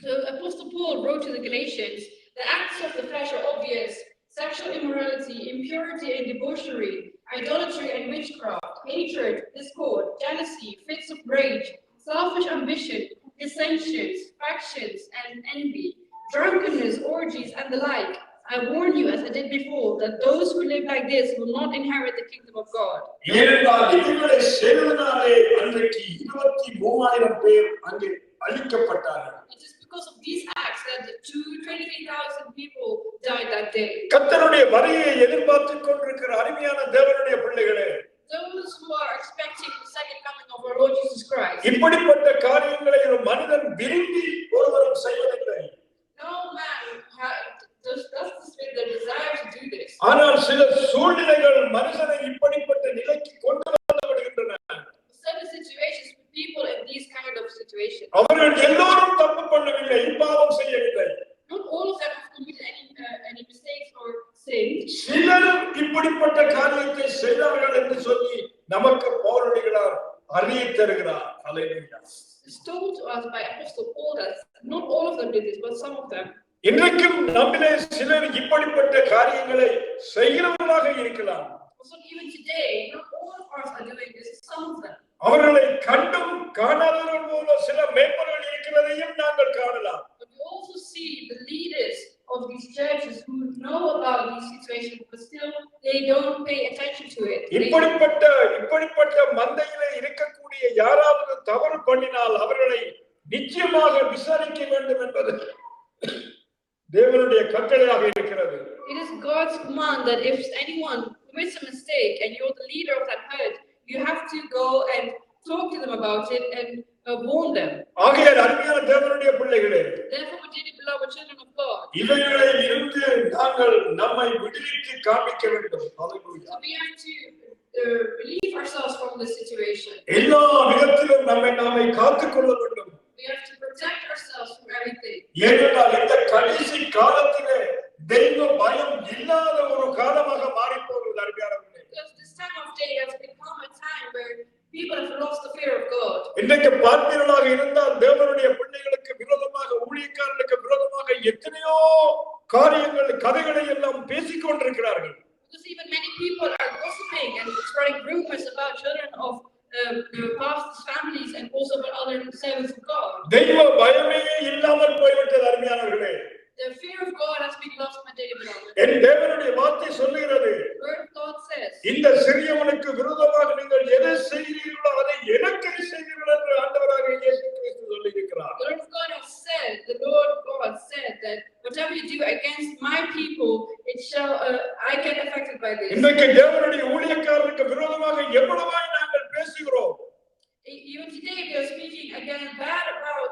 So Apostle Paul wrote to the Galatians, the acts of the flesh are obvious: sexual immorality, impurity and debauchery, idolatry and witchcraft, hatred, discord, jealousy, fits of rage, selfish ambition, dissensions, factions and envy, drunkenness, orgies and the like. I warn you, as I did before, that those who live like this will not inherit the kingdom of God. ஏனென்றால் இவர்களை செய்ததினாலே அன்றைக்கு 23,000 பேர் அங்கே அழிக்கப்பட்டார்கள். It is because of these acts that the 23,000 people died that day. கர்த்தருடைய வருகையை எதிர்பார்த்துக் கொண்டிருக்கிற அருமையான தேவனுடைய பிள்ளைகளே, Those who are expecting the second coming of our Lord Jesus Christ. இப்படிப்பட்ட காரியங்களை ஒரு மனிதன் விரும்பி ஒருவரும் செய்வதில்லை. No man does this with the desire to do this. ஆனால் சில சூழ்நிலைகள் மனுஷனை இப்படிப்பட்ட நிலைக்கு கொண்டு வந்து விடுகின்றன. Certain situations, people in these kind of situations. அவர்கள் எல்லோரும் தப்பு பண்ணவில்லை, பாவம் செய்யவில்லை. Not all of them have committed any mistakes or sins. சிலர் இப்படிப்பட்ட காரியத்தை செய்தார்கள் என்று சொல்லி நமக்கு பவுலடிகளார் அறியத் தருகிறார். ஹல்லேலூயா. It's told to us by Apostle Paul that not all of them did this, but some of them. இன்றைக்கும் நம்மிலே சிலர் இப்படிப்பட்ட காரியங்களை செய்கிறவர்களாக இருக்கலாம். So even today, not all of us are doing this, some of them. அவர்களை கண்டும் காணாதவர்கள் போல சில மேய்ப்பர்கள் இருக்கிறதையும் நாங்கள் காணலாம். But we also see the leaders of these churches who know about these situations, but still they don't pay attention to it. இப்படிப்பட்ட மந்தையிலே இருக்கக்கூடிய யாராவது தவறு பண்ணினால் அவர்களை நிச்சயமாக விசாரிக்க வேண்டும் என்பது தேவனுடைய கட்டளையாக இருக்கிறது. It is God's command that if anyone commits a mistake and you're the leader of that herd, you have to go and talk to them about it and warn them. ஆகையால் அருமையான தேவனுடைய பிள்ளைகளே, Therefore, my dearly beloved children of God, இவைகளில் இருந்து நாங்கள் நம்மை விடுவித்து காமிக்க வேண்டும். ஹல்லேலூயா. so we have to relieve ourselves from this situation. எல்லா விதத்திலும் நாமே காத்துக்கொள்ள வேண்டும். We have to protect ourselves from everything. ஏனென்றால் இந்த கடைசி காலத்திலே தெய்வ பயம் இல்லாத ஒரு காலமாக மாறி போகிறது அருமையானவர்களே. Because this time of day has become a time where people have lost the fear of God. இன்றைக்கு பார்ப்பீர்களாக இருந்தால் தேவனுடைய பிள்ளைகளுக்கு விரோதமாக, ஊழியக்காரர்களுக்கு விரோதமாக எத்தனையோ காரியங்கள், கதைகளை எல்லாம் பேசிக் கொண்டிருக்கிறார்கள். Because even many people are gossiping and spreading rumors about children of pastors' families and also about other servants of God. தெய்வ பயமே இல்லாமல் போய்விட்டது அருமையானவர்களே. The fear of God has been lost, my dear beloved. என் தேவனுடைய வார்த்தை சொல்லுகிறது, The word of God says, இந்த சிறியவனுக்கு விரோதமாக நீங்கள் எதை செய்கிறீர்களோ அதை எனக்கு செய்கிறீர்கள் என்று ஆண்டவராக இயேசு கிறிஸ்து சொல்லியிருக்கிறார். the word of God has said, the Lord God said that whatever you do against my people, it shall, I get affected by this. இன்றைக்கு தேவனுடைய ஊழியக்காரருக்கு விரோதமாக எவ்வளவாய் நாங்கள் பேசுகிறோம். Even today we are speaking again bad about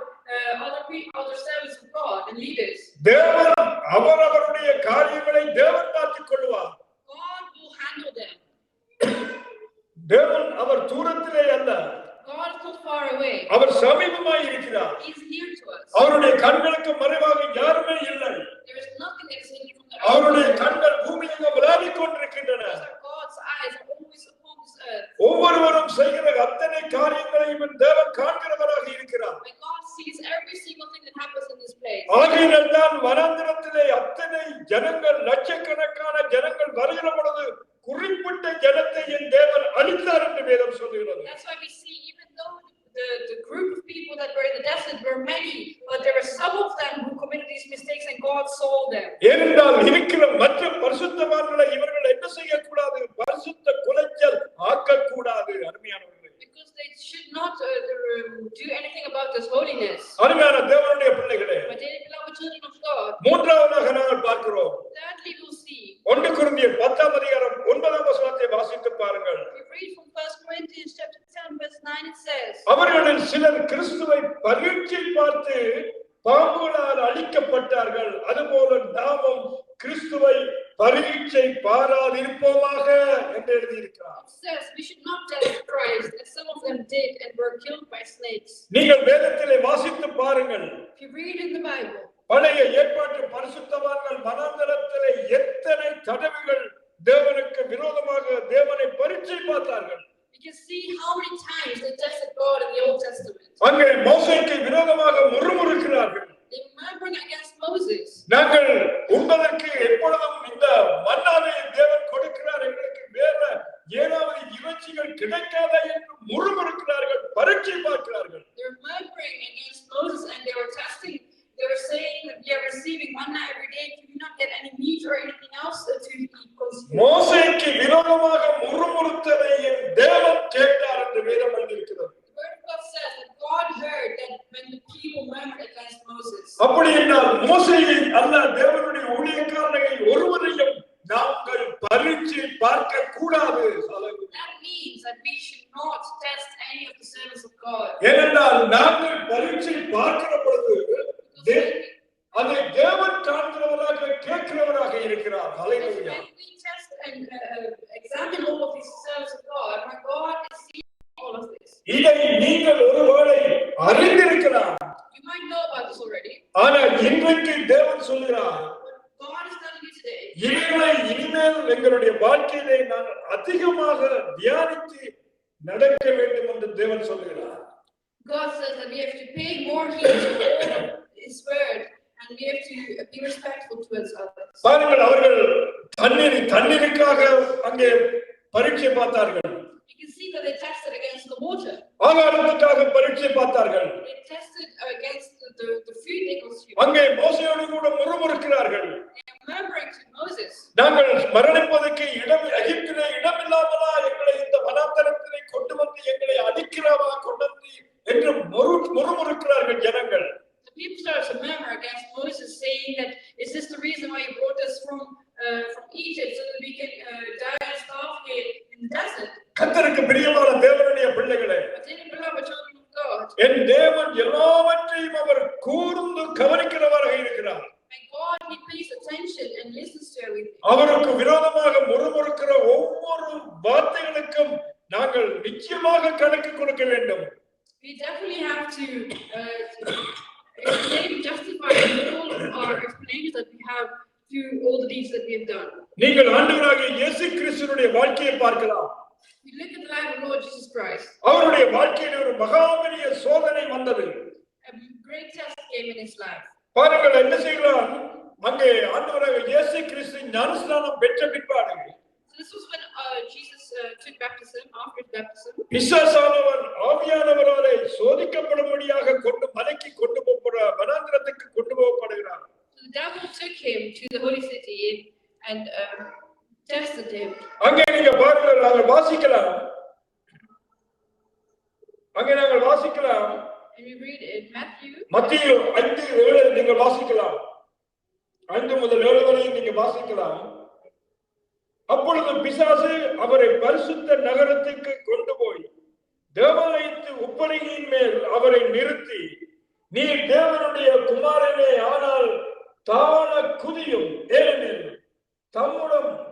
other servants of God and leaders. தேவன் அவரவருடைய காரியங்களை தேவன் பார்த்துக் கொள்வார். God will handle them. தேவன் அவர் தூரத்திலே அல்ல, God is not far away. அவர் சமீபமாய் இருக்கிறார். He is near to us. அவருடைய கண்களுக்கு மறைவாக யாருமே இல்லை. There is nothing that is hidden from the அவருடைய eyes. கண்கள் பூமியிலே விளையாடிக் கொண்டிருக்கின்றன. God's eyes are always upon this earth. ஒவ்வொருவரும் செய்கிற அத்தனை காரியங்களையும் தேவன் காண்கிறவராக இருக்கிறார். And God sees every single thing that happens in this place. ஆகையினால் தான் வனாந்திரத்திலே அத்தனை ஜனங்கள், லட்சக்கணக்கான ஜனங்கள் வருகிற பொழுது குறிப்பிட்ட ஜனத்தை என் தேவன் அழித்தார் என்று வேதம் சொல்லுகிறது. That's why we see, even though the group of people that were in the desert were many, but there were some of them who committed these mistakes and God saw them. ஏனென்றால் இருக்கிற மற்ற பரிசுத்தவான்களை இவர்கள் என்ன செய்யக்கூடாது? பரிசுத்த குலைச்சல் ஆக்கக்கூடாது. அருமையானவர்களே, Because they should not do anything about this holiness. அருமையான தேவனுடைய பிள்ளைகளே, But dearly beloved children of God, மூன்றாவதாக நாங்கள் பார்க்கிறோம், thirdly we'll see, 1 கொரிந்தியர் 10ஆம் அதிகாரம் 9ஆம் வசனத்தை வாசித்து பாருங்கள். if you read from 1 Corinthians chapter 10 verse 9, it says, அவர்களில் சிலர் கிறிஸ்துவை பரீட்சை பார்த்து பாம்புகளால் அழிக்கப்பட்டார்கள். அதுபோல நாமும் கிறிஸ்துவை பரீட்சை பாராதிருப்போமாக என்று எழுதியிருக்கிறார். it says, we should not test Christ, as some of them did and were killed by snakes. நீங்கள் வேதத்திலே வாசித்து பாருங்கள். If you read in the Bible, பழைய ஏற்பாட்டு பரிசுத்தவான்கள் வனாந்தரத்திலே எத்தனை தடவைகள் தேவனுக்கு விரோதமாக தேவனை பரீட்சை பார்த்தார்கள். we can see how many times they tested God in the Old Testament. அங்கே மோசேக்கு விரோதமாக முறுமுறுக்கிறார்கள். They murmured against Moses. நாங்கள் உண்பதற்கு எப்பொழுதும் இந்த மன்னாவை தேவன் கொடுக்கிறார், எங்களுக்கு வேற ஏதாவது இறைச்சிகள் கிடைக்காதா என்று முறுமுறுக்கிறார்கள், பரீட்சை பார்க்கிறார்கள். They were murmuring against Moses and they were testing. They were saying that we are receiving manna every day. Can we not get any meat or anything else to eat? மோசேக்கு விரோதமாக முறுமுறுத்ததை தேவன் கேட்டார் என்று வேதம் எழுதியிருக்கிறது. The word of God says that God heard that when the people murmured against Moses. அப்படி என்றால் மோசேயை அல்ல, தேவனுடைய ஊழியக்காரர்களை ஒருவரையும் நாங்கள் பரீட்சை பார்க்க கூடாது. That means that we should not test any of the servants of God. ஏனென்றால் நாங்கள் பரீட்சை பார்க்கிற பொழுது அதை தேவன் காண்கிறவராக, கேட்கிறவராக இருக்கிறார். ஹல்லேலூயா. When we test and examine all of these servants of God, my God is seeing all of this. இதை நீங்கள் ஒருவேளை அறிந்திருக்கலாம். You might know about this already. ஆனால் இன்றைக்கு தேவன் சொல்கிறார், God is telling you today. இவைகளை இனிமேல் எங்களுடைய வாழ்க்கையிலே நாங்கள் அதிகமாக தியானித்து நடக்க வேண்டும் என்று தேவன் சொல்கிறார். God says that we have to pay more heed to all of His word and we have to be respectful towards others. பாருங்கள், அவர்கள் தண்ணீருக்காக அங்கே பரீட்சை பார்த்தார்கள். You can see that they tested against the water. ஆகாரத்துக்காக பரீட்சை பார்த்தார்கள். They tested against the food they consumed. அங்கே மோசேயோடு கூட முறுமுறுக்கிறார்கள். They are murmuring to Moses. நாங்கள் மரணிப்பதற்கு எகிப்திலே இடமில்லாமலா எங்களை இந்த வனாந்தரத்திலே கொண்டு வந்து எங்களை அடிக்கிறவா கொண்டு வந்து என்று முறுமுறுக்கிறார்கள் ஜனங்கள். The people started to murmur against Moses, saying that, is this the reason why you brought us from Egypt so that we can die and starve here in the desert? கர்த்தருக்கு பிரியமான தேவனுடைய பிள்ளைகளே, But then, beloved children of God, என் அவருக்கு விரோதமாக முறுமுறுக்கிற ஒவ்வொரு வார்த்தைகளுக்கும் நாங்கள் நிச்சயமாக கணக்கு கொடுக்க வேண்டும். We definitely have to explain, justify all of our explanations that we have to all the deeds that we have done. நீங்கள் ஆண்டவராகிய இயேசு கிறிஸ்துவினுடைய வாழ்க்கையை பார்க்கலாம். We look at the life of Lord Jesus Christ. அவருடைய வாழ்க்கையில் ஒரு மகாபெரிய சோதனை வந்தது. A great test came in his life. பாருங்கள் என்ன செய்கிறார், அங்கே ஆண்டவராகிய இயேசு கிறிஸ்து ஞானஸ்நானம் பெற்ற பிற்பாடு So this was when Jesus took baptism, after his baptism. பிசாசானவன் ஆவியானவராலே சோதிக்கப்படும்படியாக மலைக்கு கொண்டு போகிற வனாந்திரத்துக்கு கொண்டு போகப்படுகிறார். So the devil took him to the holy city and tested him. அங்கே நீங்க பாருங்கள், நாங்கள் வாசிக்கலாம். அங்கே நாங்கள் வாசிக்கலாம். And we read in மத்தேயு 5:7 நீங்க வாசிக்கலாம். 5 முதல் 7 வரை நீங்க வாசிக்கலாம். அப்பொழுது பிசாசு அவரை பரிசுத்த நகரத்துக்கு கொண்டு போய் தேவாலயத்து உப்பரிகையின் மேல் அவரை நிறுத்தி, நீ தேவனுடைய குமாரனே ஆனால் தான குதியும், ஏனெனில்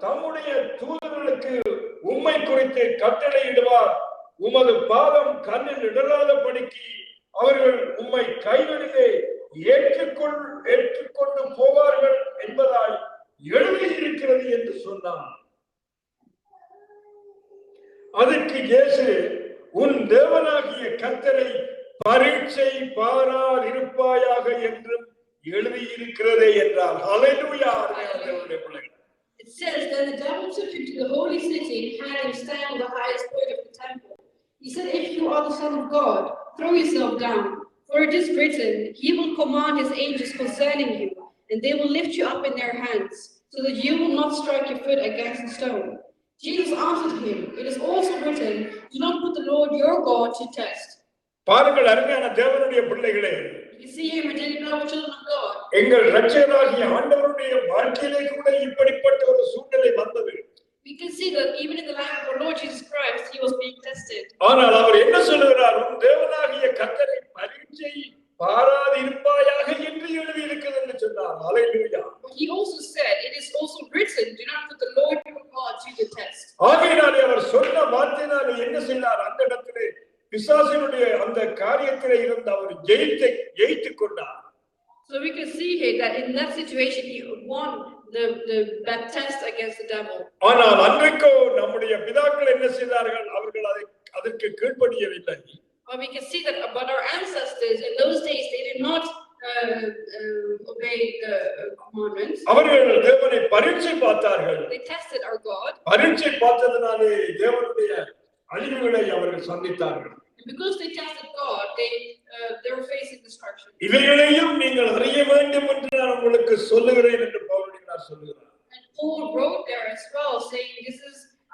தம்முடைய தூதர்களுக்கு உம்மை குறித்து கட்டளையிடுவார், உமது பாதம் கண்ணில் இடராதபடிக்கு அவர்கள் உம்மை கைகளிலே ஏற்றுக்கொண்டு போவார்கள் என்பதாய் எழுதியிருக்கிறது என்று சொன்னான். அதற்கு இயேசு, உன் தேவனாகிய கர்த்தரை பரீட்சை பாரார் இருப்பாயாக என்றும் எழுதியிருக்கிறதே என்றார். ஹல்லேலூயா. It says that the devil took him to the holy city and had him stand on the highest point of the temple. He said, if you are the Son of God, throw yourself down, for it is written, he will command his angels concerning you, and they will lift you up in their hands, so that you will not strike your foot against a stone. Jesus answered him, it is also written, do not put the Lord your God to test. பாருங்கள் அருமையான தேவனுடைய பிள்ளைகளே, You see here, my dearly beloved children of God, எங்கள் இரட்சகராகிய ஆண்டவருடைய வாழ்க்கையிலே கூட இப்படிப்பட்ட ஒரு சூழ்நிலை வந்தது. we can see that even in the life of our Lord Jesus Christ, he was being tested. ஆனால் அவர் என்ன சொல்லுகிறார், உன் தேவனாகிய கர்த்தரை பரீட்சை பாராது இருப்பாயாக என்று எழுதி இருக்கிறது என்று சொன்னார். ஹல்லேலூயா. He also said, it is also written, do not put the Lord your God to the test. ஆகையினாலே அவர் சொன்ன வார்த்தையினாலே என்ன செய்தார், அந்த இடத்திலே பிசாசினுடைய அந்த காரியத்திலே இருந்து அவர் ஜெயித்துக் கொண்டார். So we can see here that in that situation he won that test against the devil. ஆனால் அன்றைக்கோ நம்முடைய பிதாக்கள் என்ன செய்தார்கள், அவர்கள் அதற்கு கீழ்ப்படியவில்லை. Or we can see that about our ancestors in those days, they did not obey the commandments. அவர்கள் தேவனை பரீட்சை பார்த்தார்கள். They tested our God. பரீட்சை பார்த்ததனாலே தேவனுடைய அழிவுகளை அவர்கள் சந்தித்தார்கள். And because they tested God, they were facing destruction. இவைகளையும் நீங்கள் அறிய வேண்டும் என்று நான் உங்களுக்கு சொல்லுகிறேன் என்று பவுல் சொல்லுகிறார். And Paul wrote there as well, saying,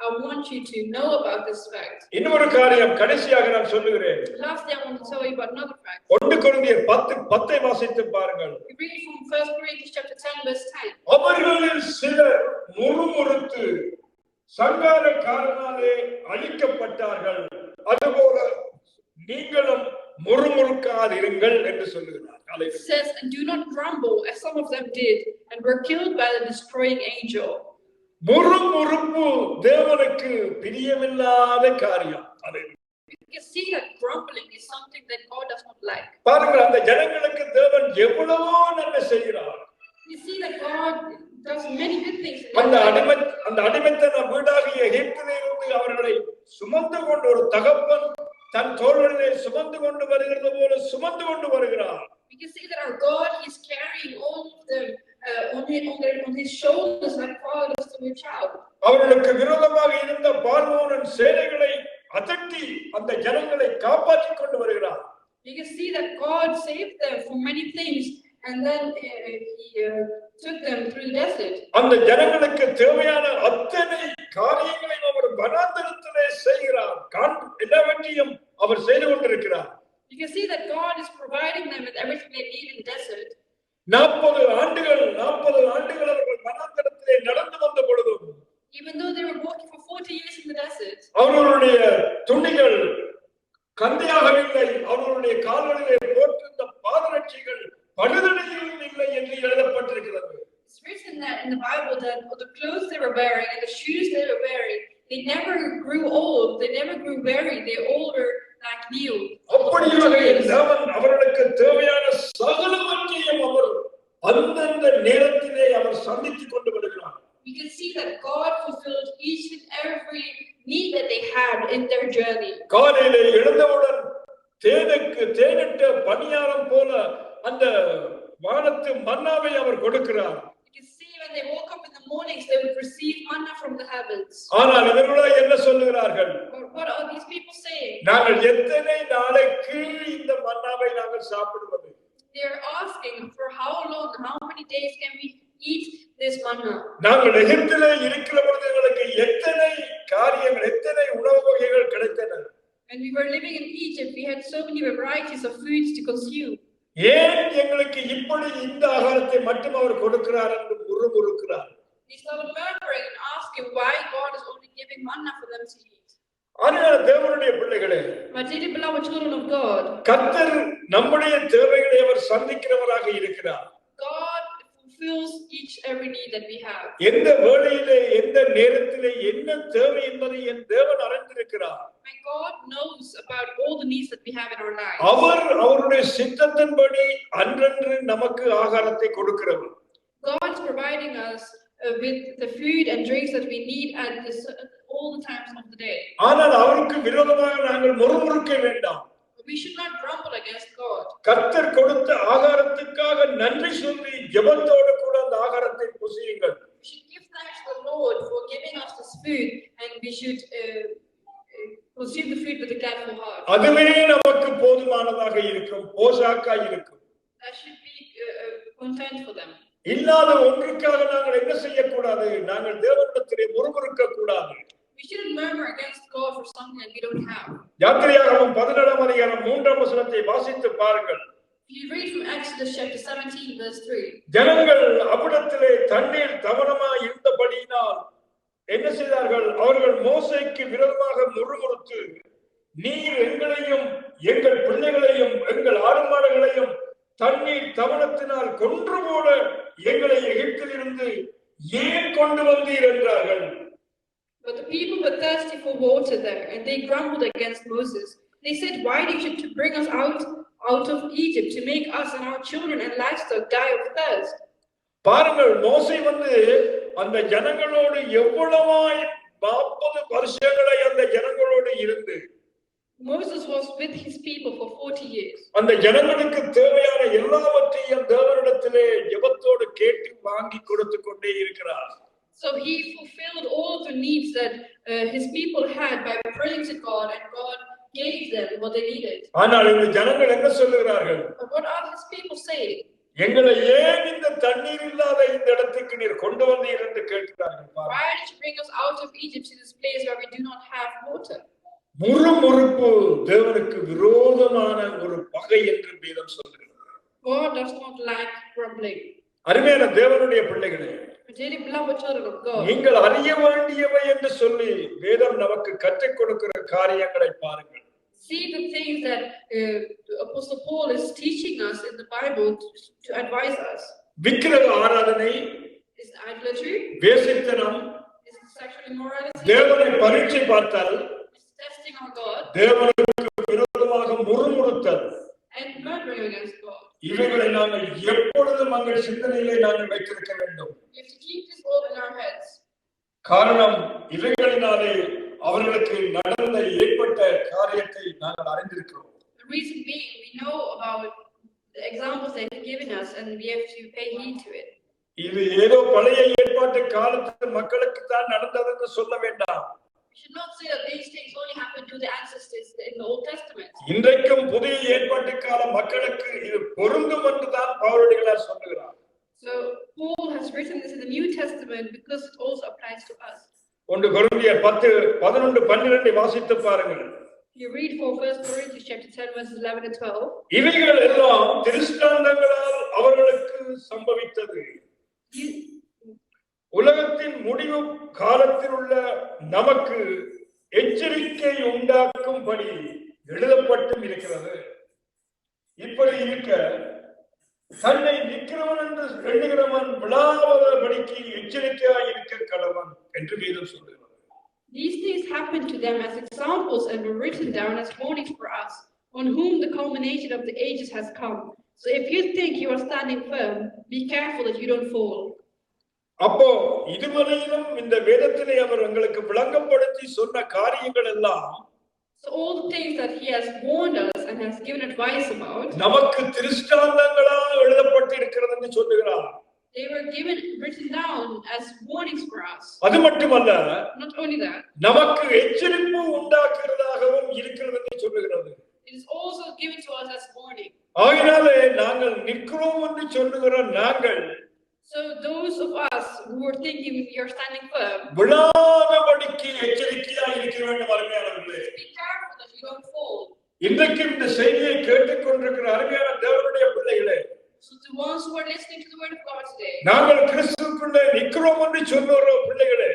I want you to know about this fact. இன்னொரு காரியம் கடைசியாக நான் சொல்லுகிறேன். Lastly, I want to tell you about another fact. 1 கொரிந்தியர் 10:10 வாசித்து பாருங்கள். We read from 1 Corinthians chapter 10 verse 10. அவர்களில் சிலர் முறுமுறுத்து சங்காரக்காரனாலே அழிக்கப்பட்டார்கள், அதுபோல நீங்களும் முறுமுறுக்காதிருங்கள் என்று சொல்லுகிறார். It says, and do not grumble as some of them did and were killed by the destroying angel. முறுமுறுப்பு தேவனுக்கு பிரியமில்லாத காரியம். You can see that grumbling is something that God does not like. பாருங்கள், அந்த ஜனங்களுக்கு தேவன் எவ்வளவோ நன்மை செய்கிறார். You see that God does many good things. அந்த அடிமைத்தன வீடாகிய எகிப்திலிருந்து அவர்களை சுமந்து கொண்டு ஒரு தகப்பன் தன் தோள்களிலே சுமந்து கொண்டு வருகிறது போல சுமந்து கொண்டு வருகிறார். We can see that our God is carrying all of them on his shoulders like fathers to their child. அவர்களுக்கு விரோதமாக இருந்த பார்வோனின் சேனைகளை அதட்டி அந்த ஜனங்களை காப்பாற்றிக் கொண்டு வருகிறார். You can see that God saved them from many things and then he took them through the desert. அந்த ஜனங்களுக்கு தேவையான அத்தனை காரியங்களையும் அவர் வனாந்தரத்திலே செய்கிறார். எல்லாவற்றையும் அவர் செய்து கொண்டிருக்கிறார். You can see that God is providing them with everything they need in the desert. 40 ஆண்டுகள் அவர்கள் வனாந்தரத்திலே நடந்து வந்த பொழுதும், even though they were walking for 40 years in the desert, அவர்களுடைய துணிகள் கந்தையாகவில்லை, அவர்களுடைய கால்களிலே போட்டிருந்த பாதரட்சைகள் பழுதடையவும் இல்லை என்று எழுதப்பட்டிருக்கிறது. It's written that in the Bible that the clothes they were wearing and the shoes they were wearing, they never grew old, they never grew weary, they all were like new. அப்படியாக தேவன் அவர்களுக்கு தேவையான சகலவற்றையும் அவர் அந்தந்த நேரத்திலே அவர் சந்தித்துக் கொண்டு வருகிறார். We can see that God fulfilled each and every need that they had in their journey. காலையிலே எழுந்தவுடன் தேனிட்ட பணியாரம் போல அந்த வானத்து மன்னாவை அவர் கொடுக்கிறார். You can see when they woke up in the mornings, they would receive manna from the heavens. ஆனால் இவர்களோ என்ன சொல்லுகிறார்கள்? What are these people saying? நாங்கள் எத்தனை நாளைக்கு இந்த மன்னாவை நாங்கள் சாப்பிடுவது? They are asking for how long, how many days can we eat this manna? நாங்கள் எகிப்திலே இருக்கிற பொழுது எங்களுக்கு எத்தனை காரியங்கள், எத்தனை உணவு வகைகள் கிடைத்தன? When we were living in Egypt, we had so many varieties of foods to consume. ஏன் எங்களுக்கு இப்படி இந்த ஆகாரத்தை மட்டும் அவர் கொடுக்கிறார் என்று முறுமுறுக்கிறார். They started murmuring and asking why God is only giving manna for them to eat. ஆனால் தேவனுடைய பிள்ளைகளே, My dearly beloved children of God, கர்த்தர் நம்முடைய தேவைகளை அவர் சந்திக்கிறவராக இருக்கிறார். God fulfills each every need that we have. எந்த வேளையிலே எந்த நேரத்திலே என்ன தேவை என்பதை என் தேவன் அறிந்திருக்கிறார். My God knows about all the needs that we have in our lives. அவர் அவருடைய சித்தத்தின்படி அன்றன்று நமக்கு ஆகாரத்தை கொடுக்கிறவர். God's providing us with the food and drinks that we need at all the times of the day. ஆனால் அவருக்கு விரோதமாக நாங்கள் முறுமுறுக்க வேண்டாம். We should not grumble against God. கர்த்தர் கொடுத்த ஆகாரத்துக்காக நன்றி சொல்லி ஜெபத்தோடு கூட அந்த ஆகாரத்தை புசியுங்கள். We should give thanks to the Lord for giving us this food, and we should consume the food with a grateful heart. அதுவே நமக்கு போதுமானதாக இருக்கும், போஷாக்காய் இருக்கும். That should be content for them. இல்லாத ஒன்றுக்காக நாங்கள் என்ன செய்யக்கூடாது? நாங்கள் தேவனிடத்திலே முறுமுறுக்க கூடாது. We shouldn't murmur against God for something that we don't have. யாத்திரையாகமம் 17ஆம் அதிகாரம் 3ஆம் வசனத்தை வாசித்து பாருங்கள். If you read from Exodus chapter 17 verse 3. ஜனங்கள் அவ்விடத்திலே தண்ணீர் தவனமாய் இருந்தபடியினால் என்ன செய்தார்கள்? அவர்கள் மோசேக்கு விரோதமாக முறுமுறுத்து, நீர் எங்களையும் எங்கள் பிள்ளைகளையும் எங்கள் ஆடு மாடுகளையும் தண்ணீர் தவனத்தினால் கொன்று போட எங்களை எகிப்திலிருந்து ஏன் கொண்டு வந்தீர் என்றார்கள். But the people were thirsty for water there, and they grumbled against Moses. They said, why did you bring us out of Egypt to make us and our children and livestock die of thirst? பாருங்கள், மோசே அந்த ஜனங்களோடு எவ்வளவாய் 40 வருஷங்களை அந்த ஜனங்களோடு இருந்து Moses was with his people for 40 years. அந்த ஜனங்களுக்கு தேவையான எல்லாவற்றையும் தேவனிடத்திலே ஜெபத்தோடு கேட்டு வாங்கி கொடுத்து கொண்டே இருக்கிறார். So he fulfilled all of the needs that his people had by praying to God, and God gave them what they needed. ஆனால் இந்த ஜனங்கள் என்ன சொல்லுகிறார்கள்? But what are his people saying? எங்களை ஏன் இந்த தண்ணீர் இல்லாத இந்த இடத்துக்கு நீர் கொண்டு வந்தீர் என்று கேட்கிறார்கள். Why did you bring us out of Egypt to this place where we do not have water? முறுமுறுப்பு தேவனுக்கு விரோதமான ஒரு பகை என்று வேதம் சொல்கிறது. God does not like grumbling. அருமையான தேவனுடைய பிள்ளைகளே, Dearly beloved children of God, நீங்கள் அறிய வேண்டியவை என்று சொல்லி வேதம் நமக்கு கற்றுக் கொடுக்கிற காரியங்களை பாருங்கள். see the things that Apostle Paul is teaching us in the Bible to advise us. விக்கிரக ஆராதனை, Is idolatry, வேசித்தனம், is sexual immorality, தேவனை பரீட்சை பார்த்தல், is testing our God, தேவனுக்கு விரோதமாக முறுமுறுத்தல், and murmuring against God. இவைகளை நாங்கள் எப்பொழுதும் எங்கள் சிந்தனையிலே நாங்கள் வைத்திருக்க வேண்டும். We have to keep this all in our heads. காரணம், இவைகளினாலே அவர்களுக்கு நடந்த ஏற்பட்ட காரியத்தை நாங்கள் அறிந்திருக்கிறோம். The reason being, we know about the examples they've given us, and we have to pay heed to it. இது ஏதோ பழைய ஏற்பாட்டு காலத்து மக்களுக்கு தான் நடந்தது என்று சொல்ல வேண்டாம். We should not say that these things only happened to the ancestors in the Old Testament. இன்றைக்கும் புதிய ஏற்பாட்டு கால மக்களுக்கு இது பொருந்தும் என்று தான் பவுலடிகளார் சொல்லுகிறார். So Paul has written this in the New Testament because it also applies to us. 1 கொரிந்தியர் 10:11-12 வாசித்து பாருங்கள். You read for 1 Corinthians chapter 10 verses 11 and 12. இவைகள் எல்லாம் திருஷ்டாந்தங்களால் அவர்களுக்கு சம்பவித்தது. உலகத்தின் முடிவு காலத்தில் உள்ள நமக்கு எச்சரிக்கை உண்டாக்கும்படி எழுதப்பட்டும் இருக்கிறது. இப்படி இருக்க தன்னை நிற்கிறவன் என்று எண்ணுகிறவன் விழாவதபடி இல்லாதபடிக்கு எச்சரிக்கையாய் இருக்க கடவன் என்று வேதம் சொல்லுகிறது. These things happened to them as examples and were written down as warnings for us, on whom the culmination of the ages has come. So if you think you are standing firm, be careful that you don't fall. அப்போ இதுவரையிலும் இந்த வேதத்திலே அவர் உங்களுக்கு விளங்கப்படுத்தி சொன்ன காரியங்கள் எல்லாம் So all the things that he has warned us and has given advice about, நமக்கு திருஷ்டாந்தங்களாக எழுதப்பட்டிருக்கிறது என்று சொல்லுகிறார். they were written down as warnings for us. அது மட்டுமல்ல, Not only that, நமக்கு எச்சரிப்பு உண்டாக்குறதாகவும் இருக்கிறது என்று சொல்லுகிறது. it is also given to us as warning. ஆகையாலே நாங்கள் நிற்கிறோம் என்று சொல்லுகிற நாங்கள் So those of us who are thinking we are standing firm, விழாதபடிக்கு எச்சரிக்கையாக இருக்க வேண்டும் அருமையானவர்களே. be careful that you don't fall. இன்றைக்கு இந்த செய்தியை கேட்டுக்கொண்டிருக்கிற அருமையான தேவனுடைய பிள்ளைகளே, So the ones who are listening to the word of God today, நாங்கள் கிறிஸ்துவுக்குள்ளே நிற்கிறோம் என்று சொல்லுகிற பிள்ளைகளே,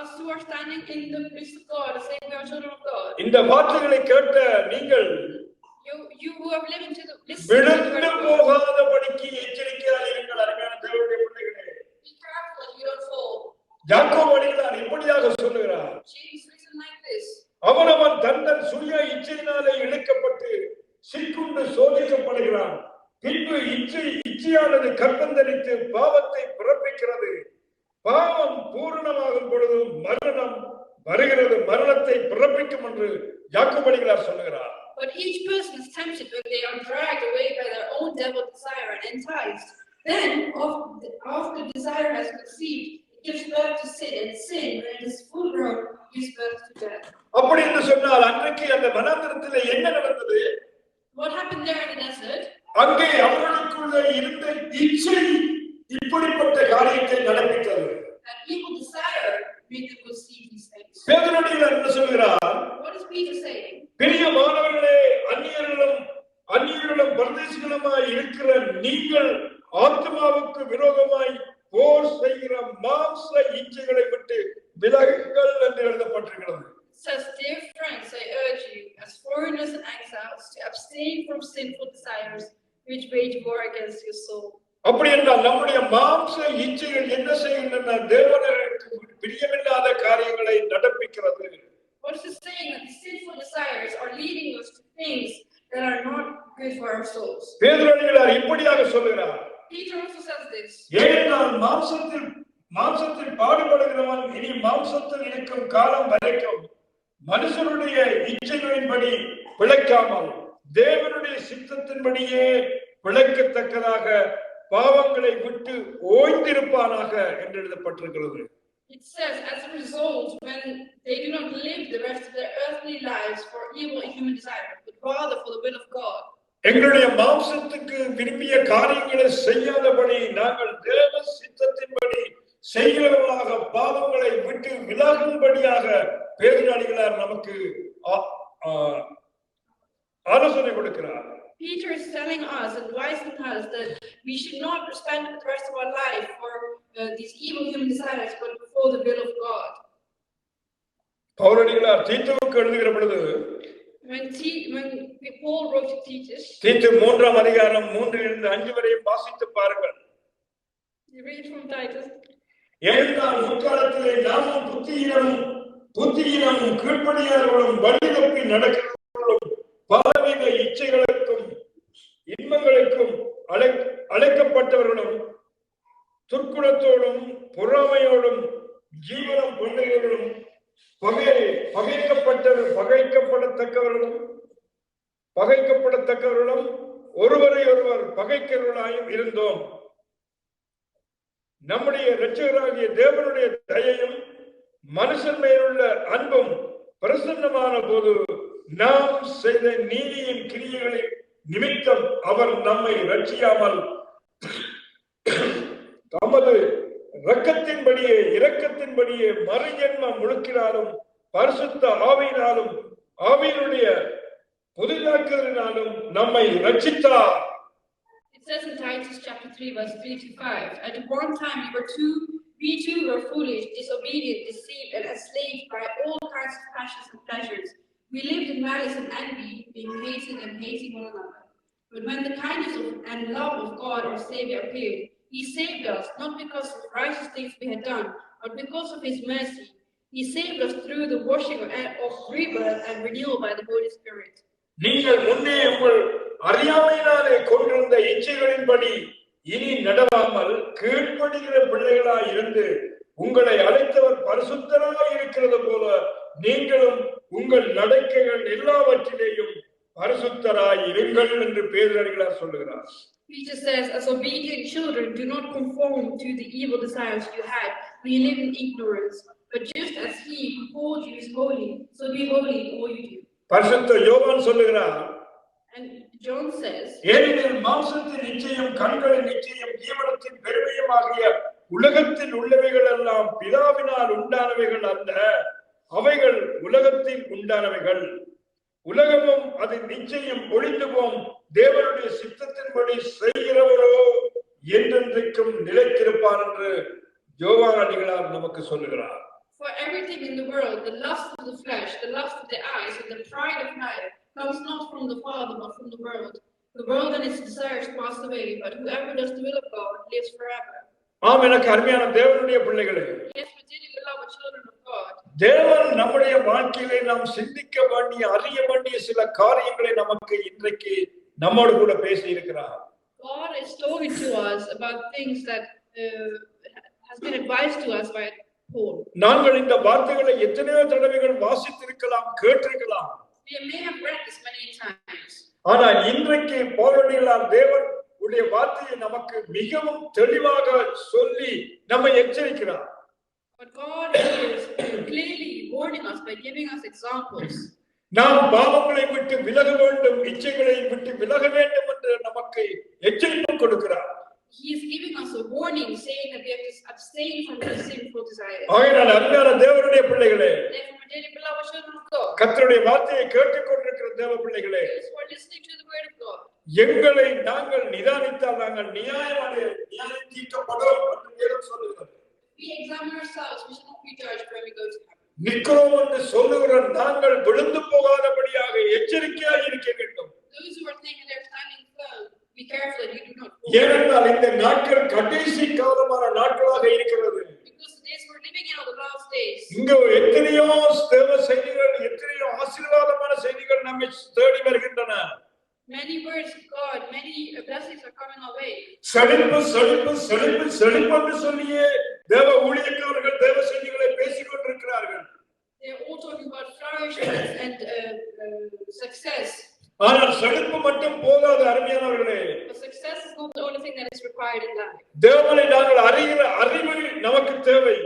us who are standing in the midst of God, saying we are children of God, இந்த வார்த்தைகளை கேட்ட நீங்கள் you who have lived to the listen to the விழுந்து word of God, போகாதபடிக்கு எச்சரிக்கையாக இருங்கள் அருமையான தேவனுடைய பிள்ளைகளே. be careful that you don't fall. யாக்கோபு அடிகளார் இப்படியாக சொல்லுகிறார், James written like this, அவனவன் தன் சுய இச்சையினாலே இழுக்கப்பட்டு சிக்குண்டு சோதிக்கப்படுகிறான். பின்பு இச்சையானது கற்பந்தரித்து பாவத்தை பிறப்பிக்கிறது. பாவம் பூரணமாகும் பொழுது மரணம் வருகிறது, மரணத்தை பிறப்பிக்கும் என்று யாக்கோபு அடிகளார் சொல்லுகிறார். but each person is tempted when they are dragged away by their own devil desire and enticed. Then, after desire has conceived, it gives birth to sin, and sin, when it is full grown, gives birth to death. அப்படி என்று சொன்னால் அன்றைக்கு அந்த வனாந்திரத்திலே என்ன நடந்தது? What happened there in the desert? அங்கே அவர்களுக்குள்ள இருந்த இச்சை இப்படிப்பட்ட காரியத்தை நடப்பித்தது. That evil desire made them conceive these things. பேதுருவிடம் என்ன சொல்கிறார்? What is Peter saying? பிரியமானவர்களே, அந்நியர்களும் பரதேசிகளுமாய் இருக்கிற நீங்கள் ஆத்மாவுக்கு விரோதமாய் போர் செய்கிற மாம்ச இச்சைகளை விட்டு விலகுங்கள் என்று எழுதப்பட்டிருக்கிறது. Says, dear friends, I urge you, as foreigners and exiles, to abstain from sinful desires which wage war against your soul. அப்படி என்றால் நம்முடைய மாம்ச இச்சைகள் என்ன செய்கின்றன? தேவனுக்கு பிரியமில்லாத காரியங்களை நடப்பிக்கிறது. What is it saying? That the sinful desires are leading us to things that are not good for our souls. பேதுரு இப்படியாக சொல்கிறார். Peter also says this. ஏனென்றால் மாம்சத்தில் பாடுபடுகிறவன் இனி மாம்சத்தில் இருக்கும் காலம் வரைக்கும் மனுஷனுடைய இச்சைகளின்படி பிழைக்காமல் தேவனுடைய சித்தத்தின்படியே பிழைக்கத்தக்கதாக பாவங்களை விட்டு ஓய்ந்திருப்பானாக என்று எழுதப்பட்டிருக்கிறது. It says, as a result, when they do not live the rest of their earthly lives for evil and human desire, but rather for the will of God. எங்களுடைய மாம்சத்துக்கு விரும்பிய காரியங்களை செய்யாதபடி நாங்கள் தேவ சித்தத்தின்படி செய்கிறவர்களாக பாவங்களை விட்டு விலகும்படியாக பேதுரு நமக்கு ஆலோசனை கொடுக்கிறார். Peter is telling us, advising us that we should not spend the rest of our life for these evil human desires, but for the will of God. பவுலடிகளார் தீத்துவுக்கு எழுதுகிற பொழுது, when Paul wrote to Titus, தீத்து 3ஆம் அதிகாரம் 3-5 வரையும் வாசித்து பாருங்கள். You read from Titus. ஏனென்றால் முற்காலத்திலே நாமும் புத்தியினமும் கீழ்ப்படியாதவர்களும் வழி தப்பி நடக்கிறவர்களும் பலவித இச்சைகளுக்கும் இன்பங்களுக்கும் அழைக்கப்பட்டவர்களும் துர்க்குணத்தோடும் பொறாமையோடும் ஜீவனம் கொண்டவர்களும் பகைக்கப்படத்தக்கவர்களும் ஒருவரை ஒருவர் பகைக்கிறவர்களாயும் இருந்தோம். நம்முடைய இரட்சகராகிய தேவனுடைய தயையும் மனுஷன் மேலுள்ள அன்பும் பிரசன்னமான போது நாம் செய்த நீதியின் கிரியைகளின் நிமித்தம் அவர் நம்மை ரட்சியாமல் தமது இரக்கத்தின்படியே மறுஜென்ம முழுக்கினாலும் பரிசுத்த ஆவியினுடைய புதிதாக்குதலினாலும் நம்மை ரட்சித்தார். It says in Titus chapter 3 verse 3-5, at one time we too were foolish, disobedient, deceived, and enslaved by all kinds of passions and pleasures. We lived in malice and envy, being hated and hating one another. But when the kindness and love of God our Savior appeared, He saved us not because of righteous things we had done, but because of His mercy. He saved us through the washing of rebirth and renewal by the Holy Spirit. நீங்கள் முன்னே உங்கள் அறியாமையினாலே கொண்டிருந்த இச்சைகளின்படி இனி நடவாமல் கீழ்ப்படுகிற பிள்ளைகளாய் இருந்து உங்களை அழைத்தவர் பரிசுத்தராய் இருக்கிறது போல நீங்களும் உங்கள் நடக்கைகள் எல்லாவற்றிலேயும் பரிசுத்தராய் இருங்கள் என்று பேதுருவினார் சொல்லுகிறார். Peter says, as obedient children, do not conform to the evil desires you had when you lived in ignorance, but just as He who called you is holy, so be holy in all you do. பரிசுத்த யோவான் சொல்லுகிறார், and John says, ஏனெனில் மாம்சத்தின் நிச்சயம் கண்களின் நிச்சயம் ஜீவனத்தின் பெருமையுமாகிய உலகத்தில் உள்ளவைகள் எல்லாம் பிதாவினால் உண்டானவைகள் அல்ல, அவைகள் உலகத்தில் உண்டானவைகள். உலகமும் அது நிச்சயம் ஒழிந்து போம், தேவனுடைய சித்தத்தின்படி செய்கிறவரோ என்றென்றைக்கும் நிலைத்திருப்பார் என்று யோவான் அடிகளார் நமக்கு சொல்லுகிறார். For everything in the world, the lust of the flesh, the lust of the eyes, and the pride of life comes not from the Father, but from the world. The world and its desires pass away, but whoever does the will of God lives forever. ஆம், எனக்கு அருமையான தேவனுடைய பிள்ளைகளே, Yes, we dearly beloved children of God. தேவன் நம்முடைய வாழ்க்கையிலே நாம் சிந்திக்க வேண்டிய அறிய வேண்டிய சில காரியங்களை நமக்கு இன்றைக்கு நம்மோடு கூட பேசி இருக்கிறார். God is talking to us about things that has been advised to us by Paul. நாங்கள் இந்த வார்த்தைகளை எத்தனையோ தடவைகள் வாசித்திருக்கலாம், கேட்டிருக்கலாம். We may have read this many times. ஆனால் இன்றைக்கு பவுலடிகளார் தேவன் உடைய வார்த்தையை நமக்கு மிகவும் தெளிவாக சொல்லி நம்மை எச்சரிக்கிறார். But God is clearly warning us by giving us examples. நாம் பாவங்களை விட்டு விலக வேண்டும், இச்சைகளை விட்டு விலக வேண்டும் என்று நமக்கு எச்சரிப்பு கொடுக்கிறார். He is giving us a warning, saying that we have to abstain from these sinful desires. ஆகையால் அருமையான தேவனுடைய பிள்ளைகளே, Therefore, my dearly beloved children of God, கர்த்தருடைய வார்த்தையை கேட்டுக்கொண்டிருக்கிற தேவ பிள்ளைகளே, those who are listening to the word of God, எங்களை நாங்கள் நிதானித்தால் நாங்கள் நியாயம் தீர்க்கப்படும் என்று வேதம் சொல்லுகிறது. we examine ourselves, we should not be judged when we go to heaven. நிற்கிறோம் என்று சொல்லுகிற நாங்கள் விழுந்து போகாதபடியாக எச்சரிக்கையாக இருக்க வேண்டும். Those who are thinking they're standing firm, be careful that you do not fall. ஏனென்றால் இந்த நாட்கள் கடைசி காலமான நாட்களாக இருக்கிறது. Because the days we're living in are the last days. இங்க எத்தனையோ தேவ செய்திகள், எத்தனையோ ஆசீர்வாதமான செய்திகள் நம்மை தேடி வருகின்றன. Many words of God, many blessings are coming our way. செழிப்பு செழிப்பு செழிப்பு செழிப்பு என்று சொல்லியே தேவ ஊழியக்காரர்கள் தேவ செய்திகளை பேசிக் கொண்டிருக்கிறார்கள். They are all talking about flourishing and success. ஆனால் செழிப்பு மட்டும் போதாது அருமையானவர்களே. But success is not the only thing that is required in life. தேவனை நாங்கள் அறிகிற அறிவு நமக்கு தேவை.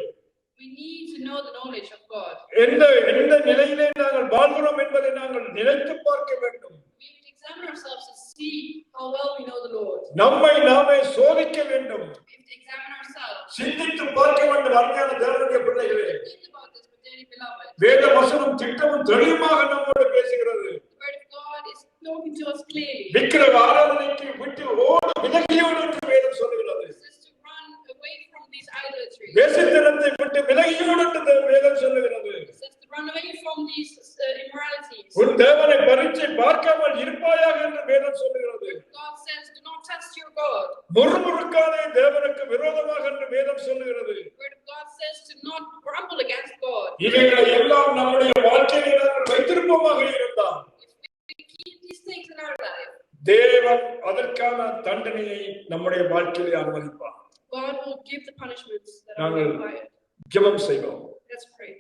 We need to know the knowledge of God. எந்த நிலையிலே நாங்கள் வாழ்கிறோம் என்பதை நாங்கள் நினைத்து பார்க்க வேண்டும். We have to examine ourselves and see how well we know the Lord. நம்மை நாமே சோதிக்க வேண்டும். We have to examine ourselves. சிந்தித்து பார்க்க வேண்டும் அருமையான தேவனுடைய பிள்ளைகளே. Think about this, my dearly beloved. வேத வசனம் திட்டமும் தெளிவாக நம்மோடு பேசுகிறது. The word of God is talking to us clearly. விக்கிரக ஆராதனைக்கு விட்டு ஓடு விலகியோடு என்று வேதம் சொல்லுகிறது. It says to run away from these idolatries. வேசித்தனத்தை விட்டு விலகியோடு என்று வேதம் சொல்லுகிறது. It says to run away from these immoralities. உன் தேவனை பரீட்சை பார்க்காமல் இருப்பாயாக என்று வேதம் சொல்லுகிறது. God says, do not test your God. முறுமுறுக்காதே தேவனுக்கு விரோதமாக என்று வேதம் சொல்லுகிறது. The word of God says to not grumble against God. இவைகளை எல்லாம் நம்முடைய வாழ்க்கையிலே நாங்கள் வைத்திருப்போமாக இருந்தால் If we keep these things in our life, தேவன் அதற்கான தண்டனையை நம்முடைய வாழ்க்கையிலே அனுமதிப்பார். God will give the punishments that are நாங்கள் required. ஜெபம் செய்வோம். Let's pray.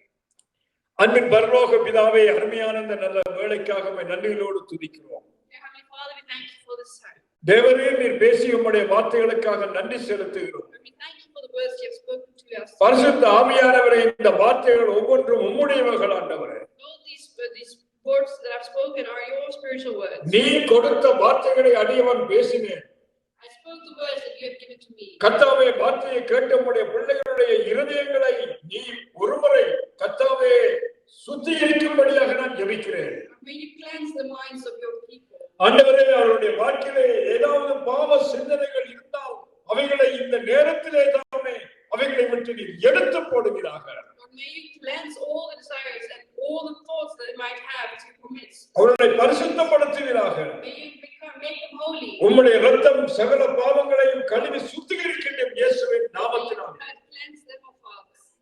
அன்பின் பரலோக பிதாவே, அருமையான இந்த நல்ல வேளைக்காக உம்மை நன்றியோடு துதிக்கிறோம். Dear Heavenly Father, we thank you for this time. தேவரே, நீர் பேசிய உம்முடைய வார்த்தைகளுக்காக நன்றி செலுத்துகிறோம். We thank you for the words you have spoken to us. பரிசுத்த ஆவியானவரே, இந்த வார்த்தைகள் ஒவ்வொன்றும் உம்முடையவைகள் ஆண்டவரே. All these words that I've spoken are your spiritual words. நீ கொடுத்த வார்த்தைகளை அடியவன் பேசினேன். I spoke the words that you have given to me. கர்த்தாவே, வார்த்தையை கேட்ட உம்முடைய பிள்ளைகளுடைய இருதயங்களை நீ ஒருமுறை கர்த்தாவே சுத்திகரிக்கும்படியாக நான் ஜெபிக்கிறேன். May you cleanse the minds of your people. ஆண்டவரே, அவருடைய வாழ்க்கையிலே ஏதாவது பாவ சிந்தனைகள் இருந்தால் அவைகளை இந்த நேரத்திலே தாமே அவைகளை விட்டு நீர் எடுத்து போடுவீராக. Lord, may you cleanse all the desires and all the thoughts that it might have to commit. அவர்களை பரிசுத்தப்படுத்துவீராக. May you make them holy. உம்முடைய இரத்தம் சகல பாவங்களையும் கழுவி சுத்திகரிக்கின்ற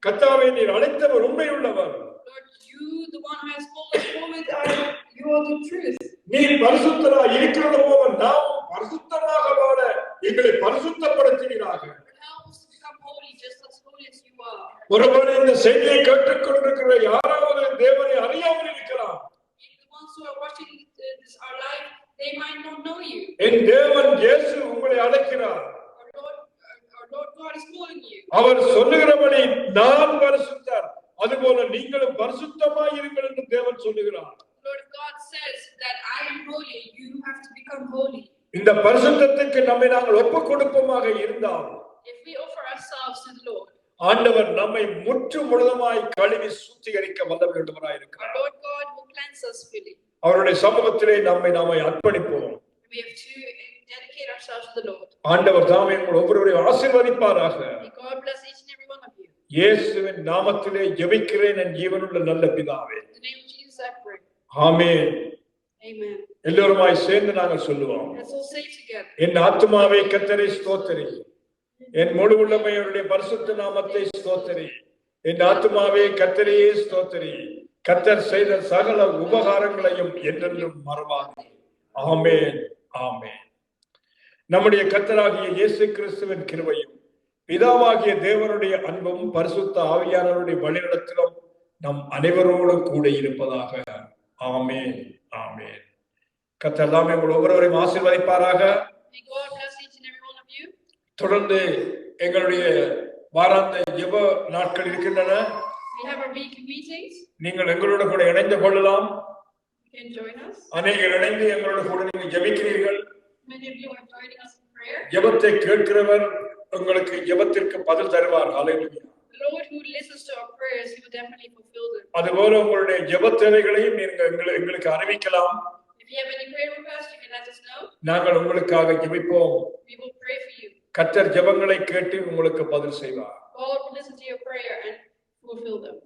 கர்த்தாவே நீர் அழைத்தவர் உண்மையுள்ளவர். Lord, you, the one who has called us forward, you are the truth. நீர் பரிசுத்தராய் இருக்கிறது போல நாமும் பரிசுத்தமாக வாழ எங்களை பரிசுத்தப்படுத்துவீராக. Help us to become holy, just as holy as you are. ஒருவேளை இந்த செய்தியை கேட்டுக்கொண்டிருக்கிற யாராவது தேவனை அறியாமல் இருக்கலாம். If the ones who are watching this our life, they might not know you. என் தேவன் இயேசு உங்களை அழைக்கிறார். Our Lord God is calling you. அவர் சொல்லுகிறபடி நான் பரிசுத்தர், அதுபோல நீங்களும் பரிசுத்தமாய் இருங்கள் என்று தேவன் சொல்லுகிறார். Lord God says that I am holy, you have to become holy. இந்த பரிசுத்தத்துக்கு நம்மை நாங்கள் ஒப்புக் கொடுப்போமாக இருந்தால், If we offer ourselves to the Lord, ஆண்டவர் நம்மை முற்று முழுதுமாய் கழுவி சுத்திகரிக்க வல்லமையுள்ளவராய் இருக்கிறார். our Lord God will cleanse us fully. அவருடைய சமூகத்திலே நாமை அர்ப்பணிப்போம். We have to dedicate ourselves to the Lord. ஆண்டவர் தாமே உங்கள் ஒவ்வொருவரையும் ஆசீர்வதிப்பாராக. May God bless each and every one of you. இயேசுவின் நாமத்திலே ஜெபிக்கிறேன் என் ஜீவனுள்ள நல்ல பிதாவே. In the name of Jesus I pray. Amen. Amen. எல்லோருமாய் சேர்ந்து நாங்கள் சொல்லுவோம். Let's all say together. என் ஆத்துமாவே கர்த்தரை ஸ்தோத்திரி, என் முழு உள்ளமே அவருடைய பரிசுத்த நாமத்தை ஸ்தோத்திரி. என் ஆத்துமாவே கர்த்தரையே ஸ்தோத்திரி, கர்த்தர் செய்த சகல உபகாரங்களையும் என்றென்றும் மறவாதே. ஆமென், ஆமென். நம்முடைய கர்த்தராகிய இயேசு கிறிஸ்துவின் கிருபையும் பிதாவாகிய தேவனுடைய அன்பும் பரிசுத்த ஆவியானவருடைய வழிநடத்தலும் நம் அனைவரோடும் கூட இருப்பதாக. ஆமென், ஆமென். கர்த்தர் தாமே உங்கள் ஒவ்வொருவரையும் ஆசீர்வதிப்பாராக. May God bless each and every one of you. தொடர்ந்து எங்களுடைய வாராந்த ஜெப நாட்கள் இருக்கின்றன. We have our weekly meetings. நீங்கள் எங்களோட கூட இணைந்து கொள்ளலாம். You can join us. அநேகர் இணைந்து எங்களோட கூட நீங்கள் ஜெபிக்கிறீர்கள். Many of you are joining us in prayer. ஜெபத்தை கேட்கிறவர் உங்களுக்கு ஜெபத்திற்கு பதில் தருவார். ஹல்லேலூயா. The Lord who listens to our prayers, He will definitely fulfill them. அதுபோல உங்களுடைய ஜெப தேவைகளையும் நீங்கள் எங்களுக்கு அறிவிக்கலாம். If you have any prayer requests, you can let us know. நாங்கள் உங்களுக்காக ஜெபிப்போம். We will pray for you. கர்த்தர் ஜெபங்களை கேட்டு உங்களுக்கு பதில் செய்வார். God will listen to your prayer and fulfill them.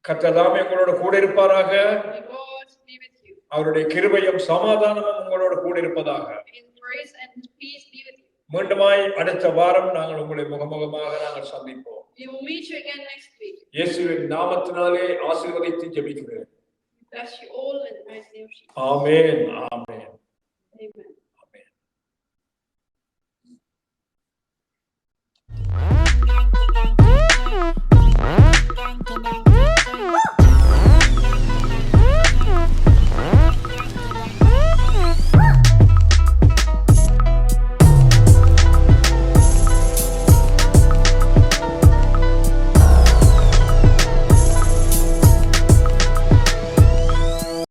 கர்த்தர் தாமே உங்களோட கூட இருப்பாராக. May God be with you. அவருடைய கிருபையும் சமாதானமும் உங்களோட கூட இருப்பதாக. His grace and peace be with you. மீண்டுமாய் அடுத்த வாரம் நாங்கள் உங்களை முகமுகமாக நாங்கள் சந்திப்போம். We will meet you again next week. இயேசுவின் நாமத்தினாலே ஆசீர்வதித்து ஜெபிக்கிறேன். Bless you all in the mighty name of Jesus. Amen.